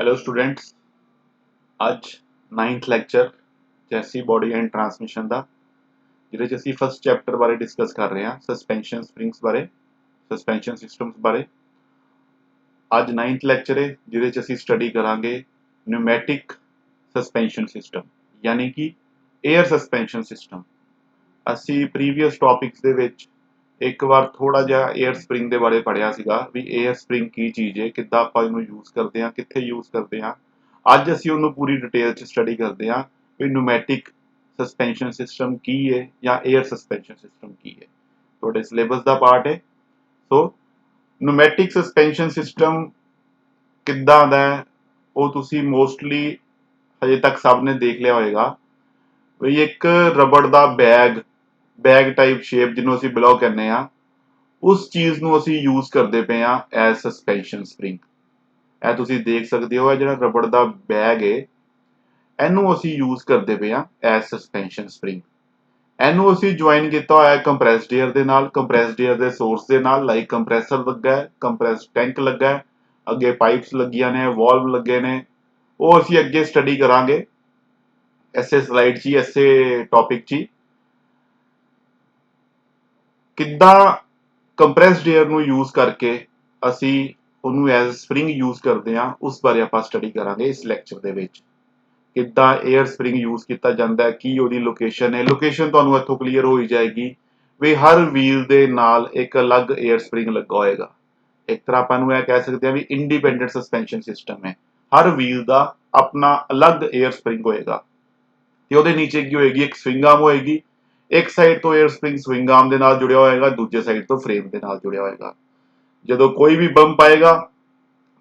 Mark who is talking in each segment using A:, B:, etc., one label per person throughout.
A: Hello students, ਅੱਜ 9th lecture chassis body and transmission ਦਾ ਜਿਹਦੇ ਚ ਅਸੀਂ ਫਸਟ ਚੈਪਟਰ ਬਾਰੇ ਡਿਸਕਸ ਕਰ ਰਹੇ ਹਾਂ ਸਸਪੈਂਸ਼ਨ ਸਪ੍ਰਿੰਗਸ ਬਾਰੇ ਸਸਪੈਂਸ਼ਨ ਸਿਸਟਮਸ ਬਾਰੇ। ਅੱਜ 9th ਲੈਕਚਰ ਹੈ ਜਿਹਦੇ ਚ ਅਸੀਂ ਸਟੱਡੀ ਕਰਾਂਗੇ ਨਿਊਮੈਟਿਕ ਸਸਪੈਂਸ਼ਨ ਸਿਸਟਮ ਯਾਨੀ ਕਿ 에ਅਰ ਸਸਪੈਂਸ਼ਨ ਸਿਸਟਮ। ਅਸੀਂ ਪ੍ਰੀਵੀਅਸ ਟੌਪਿਕਸ ਦੇ ਵਿੱਚ ਇੱਕ ਵਾਰ ਥੋੜਾ ਜਿਹਾ 에ਅਰ ਸਪ੍ਰਿੰਗ ਦੇ ਬਾਰੇ ਪੜ੍ਹਿਆ ਸੀਗਾ ਵੀ 에ਅਰ ਸਪ੍ਰਿੰਗ ਕੀ ਚੀਜ਼ ਹੈ, ਕਿੱਦਾਂ ਆਪਾਂ ਇਹਨੂੰ ਯੂਜ਼ ਕਰਦੇ ਹਾਂ, ਕਿੱਥੇ ਯੂਜ਼ ਕਰਦੇ ਹਾਂ। ਅੱਜ ਅਸੀਂ ਉਹਨੂੰ ਪੂਰੀ ਡਿਟੇਲ 'ਚ ਸਟੱਡੀ ਕਰਦੇ ਹਾਂ ਵੀ ਨਿਊਮੈਟਿਕ ਸਸਪੈਂਸ਼ਨ ਸਿਸਟਮ ਕੀ ਹੈ ਜਾਂ 에ਅਰ ਸਸਪੈਂਸ਼ਨ ਸਿਸਟਮ ਕੀ ਹੈ। ਤੁਹਾਡੇ ਸਿਲੇਬਸ ਦਾ ਪਾਰਟ ਹੈ। ਸੋ ਨਿਊਮੈਟਿਕ ਸਸਪੈਂਸ਼ਨ ਸਿਸਟਮ ਕਿੱਦਾਂ ਦਾ ਹੈ ਉਹ ਤੁਸੀਂ ਮੋਸਟਲੀ ਹਜੇ ਤੱਕ ਸਭ ਨੇ ਦੇਖ ਲਿਆ ਹੋਏਗਾ ਵੀ ਇੱਕ ਰਬੜ ਦਾ ਬੈਗ ਟਾਈਪ ਸ਼ੇਪ ਜਿਹਨੂੰ ਅਸੀਂ ਬਲੌਕ ਕਹਿੰਦੇ ਆ, ਉਸ ਚੀਜ਼ ਨੂੰ ਅਸੀਂ ਯੂਜ਼ ਕਰਦੇ ਪਏ ਆ ਐਜ਼ ਸਸਪੈਂਸ਼ਨ ਸਪ੍ਰਿੰਗ। ਇਹ ਤੁਸੀਂ ਦੇਖ ਸਕਦੇ ਹੋ, ਇਹ ਜਿਹੜਾ ਰਬੜ ਦਾ ਬੈਗ ਹੈ ਇਹਨੂੰ ਅਸੀਂ ਯੂਜ਼ ਕਰਦੇ ਪਏ ਆ ਐਜ਼ ਸਸਪੈਂਸ਼ਨ ਸਪ੍ਰਿੰਗ। ਇਹਨੂੰ ਅਸੀਂ ਜੁਆਇਨ ਕੀਤਾ ਹੋਇਆ ਕੰਪਰੈਸਡ 에ਅਰ ਦੇ ਨਾਲ, ਕੰਪਰੈਸਡ 에ਅਰ ਦੇ ਸੋਰਸ ਦੇ ਨਾਲ। ਲਾਈਕ ਕੰਪਰੈਸਰ ਲੱਗਾ ਹੈ, ਕੰਪਰੈਸਡ ਟੈਂਕ ਲੱਗਾ ਹੈ, ਅੱਗੇ ਪਾਈਪਸ ਲੱਗੀਆਂ ਨੇ, ਵਾਲਵ ਲੱਗੇ ਨੇ। ਉਹ ਅਸੀਂ ਅੱਗੇ ਸਟੱਡੀ ਕਰਾਂਗੇ ਐਸੇ ਸਲਾਈਡ 'ਚ ਹੀ, ਐਸੇ ਟੌਪਿਕ 'ਚ ਹੀ। ਕਿੱਦਾਂ ਕੰਪਰੈਸਡ 에ਅਰ ਨੂੰ ਯੂਜ਼ ਕਰਕੇ ਅਸੀਂ ਉਹਨੂੰ ਐਜ਼ ਸਪ੍ਰਿੰਗ ਯੂਜ਼ ਕਰਦੇ ਹਾਂ, ਉਸ ਬਾਰੇ ਆਪਾਂ ਸਟੱਡੀ ਕਰਾਂਗੇ ਇਸ ਲੈਕਚਰ ਦੇ ਵਿੱਚ। ਕਿੱਦਾਂ 에ਅਰ ਸਪ੍ਰਿੰਗ ਯੂਜ਼ ਕੀਤਾ ਜਾਂਦਾ ਹੈ, ਕੀ ਉਹਦੀ ਲੋਕੇਸ਼ਨ ਹੈ। ਲੋਕੇਸ਼ਨ ਤੁਹਾਨੂੰ ਇੱਥੋਂ ਕਲੀਅਰ ਹੋ ਹੀ ਜਾਏਗੀ ਵੀ ਹਰ ਵੀਲ ਦੇ ਨਾਲ ਇੱਕ ਅਲੱਗ 에ਅਰ ਸਪ੍ਰਿੰਗ ਲੱਗਾ ਹੋਏਗਾ। ਇੱਕ ਤਰ੍ਹਾਂ ਆਪਾਂ ਨੂੰ ਇਹ ਕਹਿ ਸਕਦੇ ਹਾਂ ਵੀ ਇੰਡੀਪੈਂਡੈਂਟ ਸਸਪੈਂਸ਼ਨ ਸਿਸਟਮ ਹੈ। ਹਰ ਵੀਲ ਦਾ ਆਪਣਾ ਅਲੱਗ 에ਅਰ ਸਪ੍ਰਿੰਗ ਹੋਏਗਾ ਤੇ ਉਹਦੇ ਨੀਚੇ ਕੀ ਹੋਏਗੀ, ਇੱਕ ਸਵਿੰਗ ਆਰਮ ਹੋਏਗੀ। ਇੱਕ ਸਾਈਡ ਤੋਂ 에ਅਰ ਸਪ੍ਰਿੰਗ ਸਵਿੰਗ ਆਰਮ ਦੇ ਨਾਲ ਜੁੜਿਆ ਹੋਏਗਾ, ਦੂਜੇ ਸਾਈਡ ਤੋਂ ਫਰੇਮ ਦੇ ਨਾਲ ਜੁੜਿਆ ਹੋਏਗਾ। ਜਦੋਂ ਕੋਈ ਵੀ ਬੰਪ ਆਏਗਾ,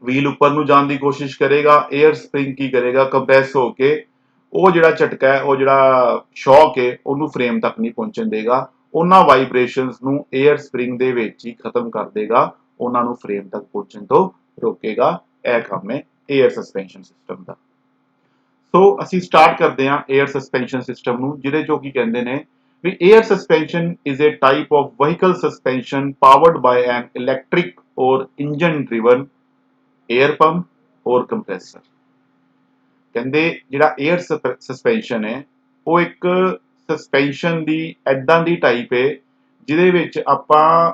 A: ਵੀਲ ਉੱਪਰ ਨੂੰ ਜਾਣ ਦੀ ਕੋਸ਼ਿਸ਼ ਕਰੇਗਾ, 에ਅਰ ਸਪ੍ਰਿੰਗ ਕੀ ਕਰੇਗਾ, ਕੰਪਰੈਸ ਹੋ ਕੇ ਉਹ ਜਿਹੜਾ ਝਟਕਾ ਹੈ, ਉਹ ਜਿਹੜਾ ਸ਼ੌਕ ਹੈ, ਉਹਨੂੰ ਫਰੇਮ ਤੱਕ ਨਹੀਂ ਪਹੁੰਚਣ ਦੇਗਾ। ਉਹਨਾਂ ਵਾਈਬ੍ਰੇਸ਼ਨਸ ਨੂੰ 에ਅਰ ਸਪ੍ਰਿੰਗ ਦੇ ਵਿੱਚ ਹੀ ਖਤਮ ਕਰ ਦੇਗਾ, ਉਹਨਾਂ ਨੂੰ ਫਰੇਮ ਤੱਕ ਪਹੁੰਚਣ ਤੋਂ ਰੋਕੇਗਾ। ਇਹ ਕੰਮ ਹੈ 에ਅਰ ਸਸਪੈਂਸ਼ਨ ਸਿਸਟਮ ਦਾ। ਸੋ ਅਸੀਂ ਸਟਾਰਟ ਕਰਦੇ ਹਾਂ 에ਅਰ ਸਸਪੈਂਸ਼ਨ ਸਿਸਟਮ ਨੂੰ, ਜਿਹਦੇ ਚੋਂ ਕੀ ਕਹਿੰਦੇ ਨੇ ਵੀ air suspension is a type of vehicle suspension powered by an electric or engine driven air pump or compressor. ਕਹਿੰਦੇ ਜਿਹੜਾ 에ਅਰ ਸਸਪੈਂਸ਼ਨ ਹੈ ਉਹ ਇੱਕ ਸਸਪੈਂਸ਼ਨ ਦੀ ਐਦਾਂ ਦੀ ਟਾਈਪ ਹੈ ਜਿਹਦੇ ਵਿੱਚ ਆਪਾਂ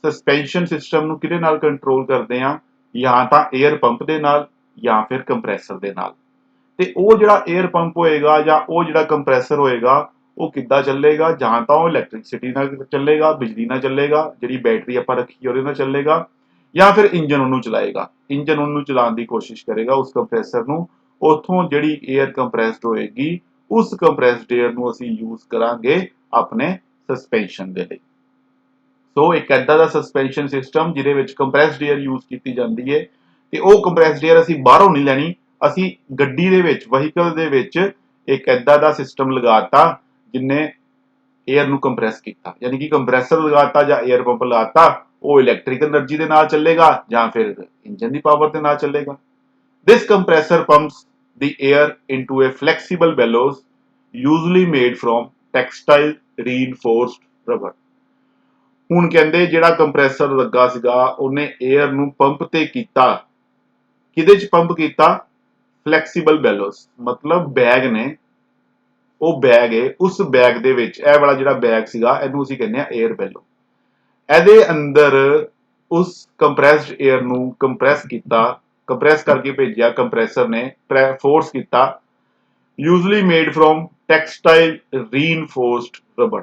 A: ਸਸਪੈਂਸ਼ਨ ਸਿਸਟਮ ਨੂੰ ਕਿਹਦੇ ਨਾਲ ਕੰਟਰੋਲ ਕਰਦੇ ਹਾਂ, ਜਾਂ ਤਾਂ 에ਅਰ ਪੰਪ ਦੇ ਨਾਲ ਜਾਂ ਫਿਰ ਕੰਪਰੈਸਰ ਦੇ ਨਾਲ। ਤੇ ਉਹ ਜਿਹੜਾ 에ਅਰ ਪੰਪ ਹੋਏਗਾ ਜਾਂ ਉਹ ਜਿਹੜਾ ਕੰਪਰੈਸਰ ਹੋਏਗਾ ਉਹ ਕਿੱਦਾਂ ਚੱਲੇਗਾ, ਜਾਂ ਤਾਂ ਉਹ ਇਲੈਕਟ੍ਰਿਸਿਟੀ ਨਾਲ ਚੱਲੇਗਾ, ਬਿਜਲੀ ਨਾਲ ਚੱਲੇਗਾ, ਜਿਹੜੀ ਬੈਟਰੀ ਆਪਾਂ ਰੱਖੀ ਉਹਦੇ ਨਾਲ ਚੱਲੇਗਾ, ਜਾਂ ਫਿਰ ਇੰਜਨ ਉਹਨੂੰ ਚਲਾਏਗਾ। ਇੰਜਨ ਉਹਨੂੰ ਚਲਾਉਣ ਦੀ ਕੋਸ਼ਿਸ਼ ਕਰੇਗਾ ਉਸ ਕੰਪਰੈਸਰ ਨੂੰ। ਉੱਥੋਂ ਜਿਹੜੀ 에ਅਰ ਕੰਪਰੈਸਡ ਹੋਏਗੀ, ਉਸ ਕੰਪਰੈਸਡ 에ਅਰ ਨੂੰ ਅਸੀਂ ਯੂਜ਼ ਕਰਾਂਗੇ ਆਪਣੇ ਸਸਪੈਂਸ਼ਨ ਦੇ ਲਈ। ਸੋ ਇੱਕ ਐਦਾਂ ਦਾ ਸਸਪੈਂਸ਼ਨ ਸਿਸਟਮ ਜਿਹਦੇ ਵਿੱਚ ਕੰਪਰੈਸਡ 에ਅਰ ਯੂਜ਼ ਕੀਤੀ ਜਾਂਦੀ ਹੈ, ਤੇ ਉਹ ਕੰਪਰੈਸਡ 에ਅਰ ਅਸੀਂ ਬਾਹਰੋਂ ਨਹੀਂ ਲੈਣੀ, ਅਸੀਂ ਗੱਡੀ ਦੇ ਵਿੱਚ, ਵਹੀਕਲ ਦੇ ਵਿੱਚ ਇੱਕ ਐਦਾਂ ਦਾ ਸਿਸਟਮ ਲਗਾਤਾ ਜਿਨੇ 에ਅਰ ਨੂੰ ਕੰਪਰੈਸ ਕੀਤਾ। ਯਾਨੀ ਕਿ ਕੰਪਰੈਸਰ ਲਗਾਤਾ ਜਾਂ 에ਅਰ ਪੰਪ ਲਗਾਤਾ, ਉਹ ਇਲੈਕਟ੍ਰਿਕ એનર્ਜੀ ਦੇ ਨਾਲ ਚੱਲੇਗਾ ਜਾਂ ਫਿਰ ਇੰਜਨ ਦੀ ਪਾਵਰ ਦੇ ਨਾਲ ਚੱਲੇਗਾ। This compressor pumps the air into a flexible bellows usually made from textile reinforced rubber। ਹੁਣ ਕਹਿੰਦੇ ਜਿਹੜਾ ਕੰਪਰੈਸਰ ਲੱਗਾ ਸੀਗਾ ਉਹਨੇ 에ਅਰ ਨੂੰ ਪੰਪ ਤੇ ਕੀਤਾ। ਕਿਹਦੇ ਚ ਪੰਪ ਕੀਤਾ? ਫਲੈਕਸੀਬਲ ਬੈਲੋਸ, ਮਤਲਬ ਬੈਗ ਨੇ, ਉਹ ਬੈਗ ਹੈ, ਉਸ ਬੈਗ ਦੇ ਵਿੱਚ ਇਹ ਵਾਲਾ ਜਿਹੜਾ ਬੈਗ ਸੀਗਾ ਇਹਨੂੰ ਅਸੀਂ ਕਹਿੰਦੇ ਆ 에ਅਰ ਬੈਲੋ। ਇਹਦੇ ਅੰਦਰ ਉਸ ਕੰਪਰੈਸਡ 에ਅਰ ਨੂੰ ਕੰਪਰੈਸ ਕੀਤਾ, ਕੰਪਰੈਸ ਕਰਕੇ ਭੇਜਿਆ ਕੰਪਰੈਸਰ ਨੇ, ਫੋਰਸ ਕੀਤਾ। Usually made from textile reinforced rubber.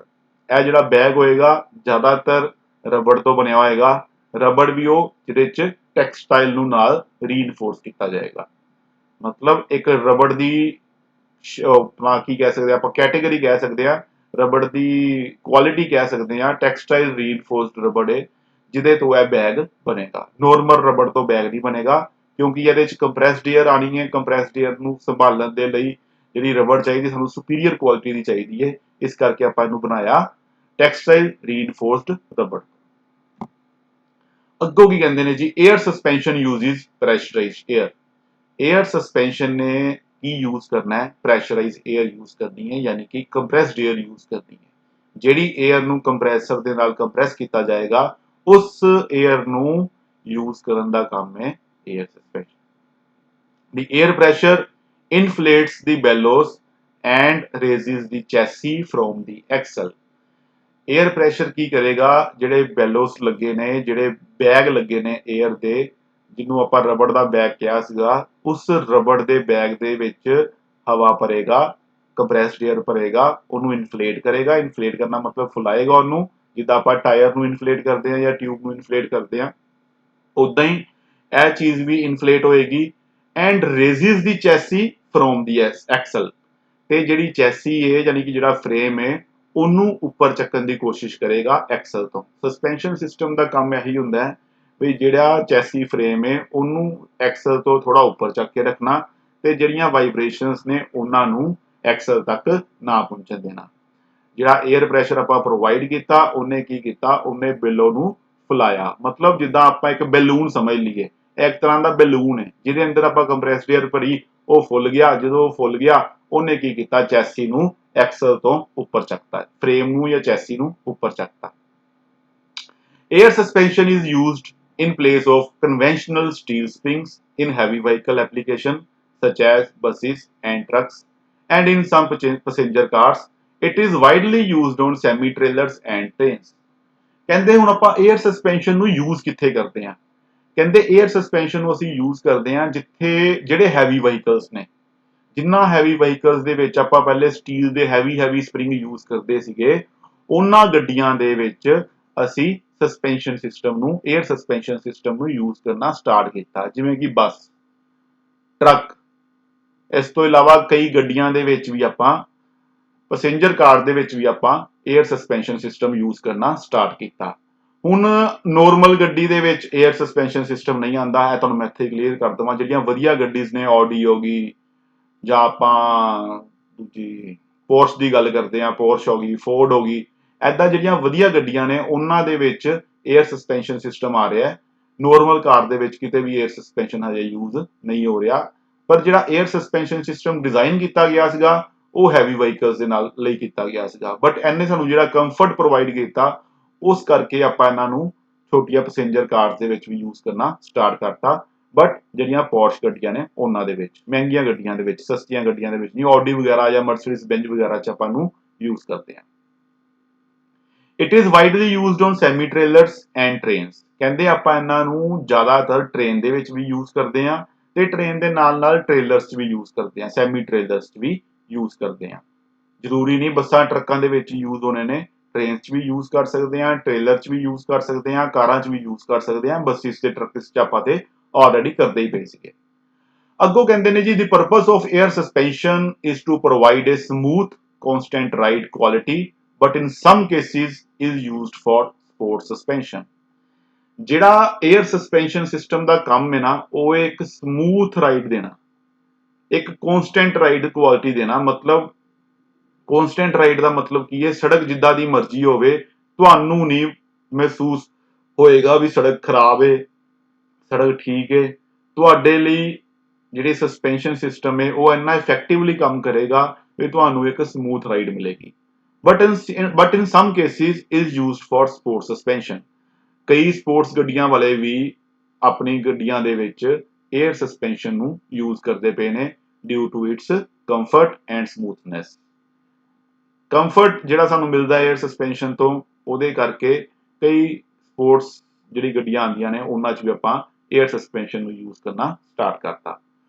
A: ਇਹ ਜਿਹੜਾ ਬੈਗ ਹੋਏਗਾ ਜ਼ਿਆਦਾਤਰ ਰਬੜ ਤੋਂ ਬਣਿਆ ਹੋਏਗਾ। ਰਬੜ ਵੀ ਉਹ ਜਿਹਦੇ ਚ ਟੈਕਸਟਾਈਲ ਨੂੰ ਨਾਲ ਰੀਇਨਫੋਰਸ ਕੀਤਾ ਜਾਏਗਾ। ਮਤਲਬ ਇੱਕ ਰਬੜ ਦੀ ਕੀ ਕਹਿ ਸਕਦੇ ਆਪਾਂ, ਕੈਟੇਗਰੀ ਕਹਿ ਸਕਦੇ ਆ, ਰਬੜ ਦੀ ਕੁਆਲਿਟੀ ਕਹਿ ਸਕਦੇ ਆ। ਟੈਕਸਟਾਈਲ ਰੀਇਨਫੋਰਸਡ ਰਬੜ ਹੈ ਜਿਹਦੇ ਤੋਂ ਇਹ ਬੈਗ ਬਣੇਗਾ। ਨੋਰਮਲ ਰਬੜ ਤੋਂ ਬੈਗ ਨਹੀਂ ਬਣੇਗਾ, ਕਿਉਂਕਿ ਇਹਦੇ ਚ ਕੰਪਰੈਸਡ 에ਅਰ ਆਣੀ ਹੈ। ਕੰਪਰੈਸਡ 에ਅਰ ਨੂੰ ਸੰਭਾਲਣ ਦੇ ਲਈ ਜਿਹੜੀ ਰਬੜ ਚਾਹੀਦੀ ਸਾਨੂੰ ਸੁਪੀਰੀਅਰ ਕੁਆਲਿਟੀ ਦੀ ਚਾਹੀਦੀ ਹੈ, ਇਸ ਕਰਕੇ ਆਪਾਂ ਇਹਨੂੰ ਬਣਾਇਆ ਟੈਕਸਟਾਈਲ ਰੀਇਨਫੋਰਸਡ ਰਬੜ। ਅੱਗੋਂ ਕੀ ਕਹਿੰਦੇ ਨੇ ਜੀ, air suspension uses pressurised air. Air suspension ਨੇ ਕੀ ਯੂਜ਼ ਕਰਨਾ ਹੈ? ਪ੍ਰੈਸ਼ਰਾਈਜ਼ 에ਅਰ ਯੂਜ਼ ਕਰਨੀ ਹੈ, ਯਾਨੀ ਕਿ ਕੰਪਰੈਸਡ 에ਅਰ ਯੂਜ਼ ਕਰਨੀ ਹੈ। ਜਿਹੜੀ 에ਅਰ ਨੂੰ ਕੰਪਰੈਸਰ ਦੇ ਨਾਲ ਕੰਪਰੈਸ ਕੀਤਾ ਜਾਏਗਾ, ਉਸ 에ਅਰ ਨੂੰ ਯੂਜ਼ ਕਰਨ ਦਾ ਕੰਮ ਹੈ air suspension. The air pressure inflates the bellows and raises the chassis from the axle. Air pressure ਕੀ ਕਰੇਗਾ, ਜਿਹੜੇ ਬੈਲੋਸ ਲੱਗੇ ਨੇ, ਜਿਹੜੇ ਬੈਗ ਲੱਗੇ ਨੇ 에ਅਰ ਦੇ, ਜਿਹਨੂੰ ਆਪਾਂ ਰਬੜ ਦਾ ਬੈਗ ਕਿਹਾ ਸੀਗਾ, ਉਸ ਰਬੜ ਦੇ ਬੈਗ ਦੇ ਵਿੱਚ ਹਵਾ ਭਰੇਗਾ, ਕੰਪਰੈਸਡ 에ਅਰ ਭਰੇਗਾ, ਉਹਨੂੰ ਇਨਫਲੇਟ ਕਰੇਗਾ। ਇਨਫਲੇਟ ਕਰਨਾ ਮਤਲਬ ਫੁਲਾਏਗਾ ਉਹਨੂੰ, ਜਿੱਦਾਂ ਆਪਾਂ ਟਾਇਰ ਨੂੰ ਇਨਫਲੇਟ ਕਰਦੇ ਹਾਂ ਜਾਂ ਟਿਊਬ ਨੂੰ ਇਨਫਲੇਟ ਕਰਦੇ ਹਾਂ, ਉਦਾਂ ਹੀ ਇਹ ਚੀਜ਼ ਵੀ ਇਨਫਲੇਟ ਹੋਏਗੀ। And ਰੇਜ਼ਿਸ the chassis from the Excel, ਤੇ ਜਿਹੜੀ ਚੈਸੀ ਹੈ ਯਾਨੀ ਕਿ ਜਿਹੜਾ ਫਰੇਮ ਹੈ ਉਹਨੂੰ ਉੱਪਰ ਚੱਕਣ ਦੀ ਕੋਸ਼ਿਸ਼ ਕਰੇਗਾ ਐਕਸਲ ਤੋਂ। ਸਸਪੈਂਸ਼ਨ ਸਿਸਟਮ ਦਾ ਕੰਮ ਇਹੀ ਹੁੰਦਾ ਹੈ ਵੀ ਜਿਹੜਾ ਚੈਸੀ ਫਰੇਮ ਹੈ ਉਹਨੂੰ ਐਕਸਲ ਤੋਂ ਥੋੜਾ ਉੱਪਰ ਚੱਕ ਕੇ ਰੱਖਣਾ, ਤੇ ਜਿਹੜੀਆਂ ਵਾਈਬ੍ਰੇਸ਼ਨਸ ਨੇ ਉਹਨਾਂ ਨੂੰ ਐਕਸਲ ਤੱਕ ਨਾ ਪਹੁੰਚਣ ਦੇਣਾ। ਜਿਹੜਾ 에ਅਰ ਪ੍ਰੈਸ਼ਰ ਆਪਾਂ ਪ੍ਰੋਵਾਈਡ ਕੀਤਾ, ਉਹਨੇ ਕੀ ਕੀਤਾ, ਉਹਨੇ ਬਿੱਲੋ ਨੂੰ ਫੁਲਾਇਆ। ਮਤਲਬ ਜਿੱਦਾਂ ਆਪਾਂ ਇੱਕ ਬੈਲੂਨ ਸਮਝ ਲਈਏ, ਇੱਕ ਤਰ੍ਹਾਂ ਦਾ ਬੈਲੂਨ ਹੈ ਜਿਹਦੇ ਅੰਦਰ ਆਪਾਂ ਕੰਪਰੈਸਡ 에ਅਰ ਭਰੀ, ਉਹ ਫੁੱਲ ਗਿਆ। ਜਦੋਂ ਉਹ ਫੁੱਲ ਗਿਆ, ਉਹਨੇ ਕੀ ਕੀਤਾ, ਚੈਸੀ ਨੂੰ ਐਕਸਲ ਤੋਂ ਉੱਪਰ ਚੱਕਤਾ, ਫਰੇਮ ਨੂੰ ਜਾਂ ਚੈਸੀ ਨੂੰ ਉੱਪਰ ਚੱਕਤਾ। Air suspension is used in place of conventional steel springs in heavy vehicle application such as buses and trucks, and in some passenger cars. It is widely used on semi trailers and trains. ਕਹਿੰਦੇ ਹੁਣ ਆਪਾਂ air suspension ਨੂੰ use ਕਿੱਥੇ ਕਰਦੇ ਹਾਂ? ਕਹਿੰਦੇ air suspension ਨੂੰ ਅਸੀਂ ਯੂਜ਼ ਕਰਦੇ ਹਾਂ ਜਿੱਥੇ ਜਿਹੜੇ ਹੈਵੀ ਵਹੀਕਲਸ ਨੇ, ਜਿੰਨਾ ਹੈਵੀ ਵਹੀਕਲਸ ਦੇ ਵਿੱਚ ਆਪਾਂ ਪਹਿਲੇ ਸਟੀਲ ਦੇ ਹੈਵੀ ਸਪਰਿੰਗ ਯੂਜ਼ ਕਰਦੇ ਸੀਗੇ, ਉਹਨਾਂ ਗੱਡੀਆਂ ਦੇ ਵਿੱਚ ਅਸੀਂ ਸਸਪੈਂਸ਼ਨ ਸਿਸਟਮ ਨੂੰ, 에ਅਰ ਸਸਪੈਂਸ਼ਨ ਸਿਸਟਮ ਨੂੰ ਯੂਜ਼ ਕਰਨਾ ਸਟਾਰਟ ਕੀਤਾ, ਜਿਵੇਂ ਕਿ ਬੱਸ, ਟਰੱਕ। ਇਸ ਤੋਂ ਇਲਾਵਾ ਕਈ ਗੱਡੀਆਂ ਦੇ ਵਿੱਚ ਵੀ ਆਪਾਂ, ਪੈਸੇਂਜਰ ਕਾਰ ਦੇ ਵਿੱਚ ਵੀ ਆਪਾਂ 에ਅਰ ਸਸਪੈਂਸ਼ਨ ਸਿਸਟਮ ਯੂਜ਼ ਕਰਨਾ ਸਟਾਰਟ ਕੀਤਾ। ਹੁਣ ਨੋਰਮਲ ਗੱਡੀ ਦੇ ਵਿੱਚ 에ਅਰ ਸਸਪੈਂਸ਼ਨ ਸਿਸਟਮ ਨਹੀਂ ਆਉਂਦਾ ਹੈ, ਤੁਹਾਨੂੰ ਮੈਂ ਇੱਥੇ ਕਲੀਅਰ ਕਰ ਦਵਾਂ। ਜਿਹੜੀਆਂ ਵਧੀਆ ਗੱਡੀਜ਼ ਨੇ, ਆਡੀ ਹੋ ਗਈ, ਜਾਂ ਆਪਾਂ ਦੂਜੀ ਪੋਰਸ਼ ਦੀ ਗੱਲ ਕਰਦੇ ਹਾਂ, ਪੋਰਸ਼ ਹੋ ਗਈ, ਫੋਰਡ ਹੋ ਗਈ, ਐਦਾਂ ਜਿਹੜੀਆਂ ਵਧੀਆ ਗੱਡੀਆਂ ਨੇ ਉਹਨਾਂ ਦੇ ਵਿੱਚ 에ਅਰ ਸਸਪੈਂਸ਼ਨ ਸਿਸਟਮ ਆ ਰਿਹਾ ਹੈ। ਨੋਰਮਲ ਕਾਰ ਦੇ ਵਿੱਚ ਕਿਤੇ ਵੀ 에ਅਰ ਸਸਪੈਂਸ਼ਨ ਹਜੇ ਯੂਜ਼ ਨਹੀਂ ਹੋ ਰਿਹਾ। ਪਰ ਜਿਹੜਾ 에ਅਰ ਸਸਪੈਂਸ਼ਨ ਸਿਸਟਮ ਡਿਜ਼ਾਈਨ ਕੀਤਾ ਗਿਆ ਸੀਗਾ, ਉਹ ਹੈਵੀ ਵਹੀਕਲਸ ਦੇ ਨਾਲ ਲਈ ਕੀਤਾ ਗਿਆ ਸੀਗਾ। ਬਟ ਇਹਨੇ ਸਾਨੂੰ ਜਿਹੜਾ ਕੰਫਰਟ ਪ੍ਰੋਵਾਈਡ ਕੀਤਾ, ਉਸ ਕਰਕੇ ਆਪਾਂ ਇਹਨਾਂ ਨੂੰ ਛੋਟੀਆਂ ਪੈਸੇਂਜਰ ਕਾਰਸ ਦੇ ਵਿੱਚ ਵੀ ਯੂਜ਼ ਕਰਨਾ ਸਟਾਰਟ ਕਰਤਾ। ਬਟ ਜਿਹੜੀਆਂ ਪੋਰਸ਼ ਗੱਡੀਆਂ ਨੇ ਉਹਨਾਂ ਦੇ ਵਿੱਚ, ਮਹਿੰਗੀਆਂ ਗੱਡੀਆਂ ਦੇ ਵਿੱਚ, ਸਸਤੀਆਂ ਗੱਡੀਆਂ ਦੇ ਵਿੱਚ ਨਹੀਂ, ਆਡੀ ਵਗੈਰਾ ਜਾਂ ਮਰਸੀਡੀਜ਼ ਬੈਂਜ ਵਗੈਰਾ 'ਚ ਆਪਾਂ ਨੂੰ ਯੂਜ਼ ਕਰਦੇ ਹਾਂ। It is widely used on semi trailers and trains. ਕਹਿੰਦੇ ਆਪਾਂ ਇਹਨਾਂ ਨੂੰ ਜ਼ਿਆਦਾਤਰ ਟ੍ਰੇਨ ਦੇ ਵਿੱਚ ਵੀ ਯੂਜ਼ ਕਰਦੇ ਹਾਂ, ਤੇ ਟ੍ਰੇਨ ਦੇ ਨਾਲ ਨਾਲ ਟ੍ਰੇਲਰਸ 'ਚ ਵੀ ਯੂਜ਼ ਕਰਦੇ ਹਾਂ, ਸੈਮੀ ਟ੍ਰੇਲਰਸ 'ਚ ਵੀ ਯੂਜ਼ ਕਰਦੇ ਹਾਂ। ਜ਼ਰੂਰੀ ਨਹੀਂ ਬੱਸਾਂ ਟਰੱਕਾਂ ਦੇ ਵਿੱਚ ਯੂਜ਼ ਹੋਣੇ ਨੇ, ਟ੍ਰੇਨ 'ਚ ਵੀ ਯੂਜ਼ ਕਰ ਸਕਦੇ ਹਾਂ, ਟ੍ਰੇਲਰ 'ਚ ਵੀ ਯੂਜ਼ ਕਰ ਸਕਦੇ ਹਾਂ, ਕਾਰਾਂ 'ਚ ਵੀ ਯੂਜ਼ ਕਰ ਸਕਦੇ ਹਾਂ, ਬੱਸਿਸ ਤੇ ਟਰੱਕਸ 'ਚ ਆਪਾਂ ਤੇ ਆਲਰੇਡੀ ਕਰਦੇ ਹੀ ਪਏ ਸੀਗੇ। ਅੱਗੋਂ ਕਹਿੰਦੇ ਨੇ ਜੀ, the purpose of air suspension is to provide a smooth constant ride quality, but in some cases is used for sport suspension. ਜਿਹੜਾ 에ਅਰ ਸਸਪੈਂਸ਼ਨ ਸਿਸਟਮ ਦਾ ਕੰਮ ਹੈ ਨਾ, ਉਹ ਇੱਕ ਸਮੂਥ ਰਾਈਡ ਦੇਣਾ, ਇੱਕ ਕਨਸਟੈਂਟ ਰਾਈਡ ਕੁਆਲਿਟੀ ਦੇਣਾ। ਮਤਲਬ ਕਨਸਟੈਂਟ ਰਾਈਡ ਦਾ ਮਤਲਬ ਕੀ ਹੈ? ਸੜਕ ਜਿੱਦਾਂ ਦੀ ਮਰਜ਼ੀ ਹੋਵੇ, ਤੁਹਾਨੂੰ ਨਹੀਂ ਮਹਿਸੂਸ ਹੋਏਗਾ ਵੀ ਸੜਕ ਖਰਾਬ ਹੈ, ਸੜਕ ਠੀਕ ਹੈ। ਤੁਹਾਡੇ ਲਈ ਜਿਹੜੀ ਸਸਪੈਂਸ਼ਨ ਸਿਸਟਮ ਹੈ ਉਹ ਇੰਨਾ ਇਫੈਕਟਿਵਲੀ ਕੰਮ ਕਰੇਗਾ ਵੀ ਤੁਹਾਨੂੰ ਇੱਕ ਸਮੂਥ ਰਾਈਡ ਮਿਲੇਗੀ। But in some cases is used for sport suspension. ਕਈ ਸਪੋਰਟਸ ਗੱਡੀਆਂ ਵਾਲੇ ਵੀ ਆਪਣੀ ਗੱਡੀਆਂ ਦੇ ਵਿੱਚ 에ਅਰ ਸਸਪੈਂਸ਼ਨ ਨੂੰ ਯੂਜ਼ ਕਰਦੇ ਪਏ ਨੇ, due to its comfort and smoothness. Comfort ਜਿਹੜਾ ਸਾਨੂੰ ਮਿਲਦਾ ਹੈ 에ਅਰ ਸਸਪੈਂਸ਼ਨ ਤੋਂ, ਉਹਦੇ ਕਰਕੇ ਕਈ ਸਪੋਰਟਸ ਜਿਹੜੀ ਗੱਡੀਆਂ ਆਉਂਦੀਆਂ ਨੇ ਉਹਨਾਂ 'ਚ ਵੀ ਆਪਾਂ 에ਅਰ ਸਸਪੈਂਸ਼ਨ ਨੂੰ ਯੂਜ਼ ਕਰਨਾ ਸਟਾਰਟ ਕਰਤਾ।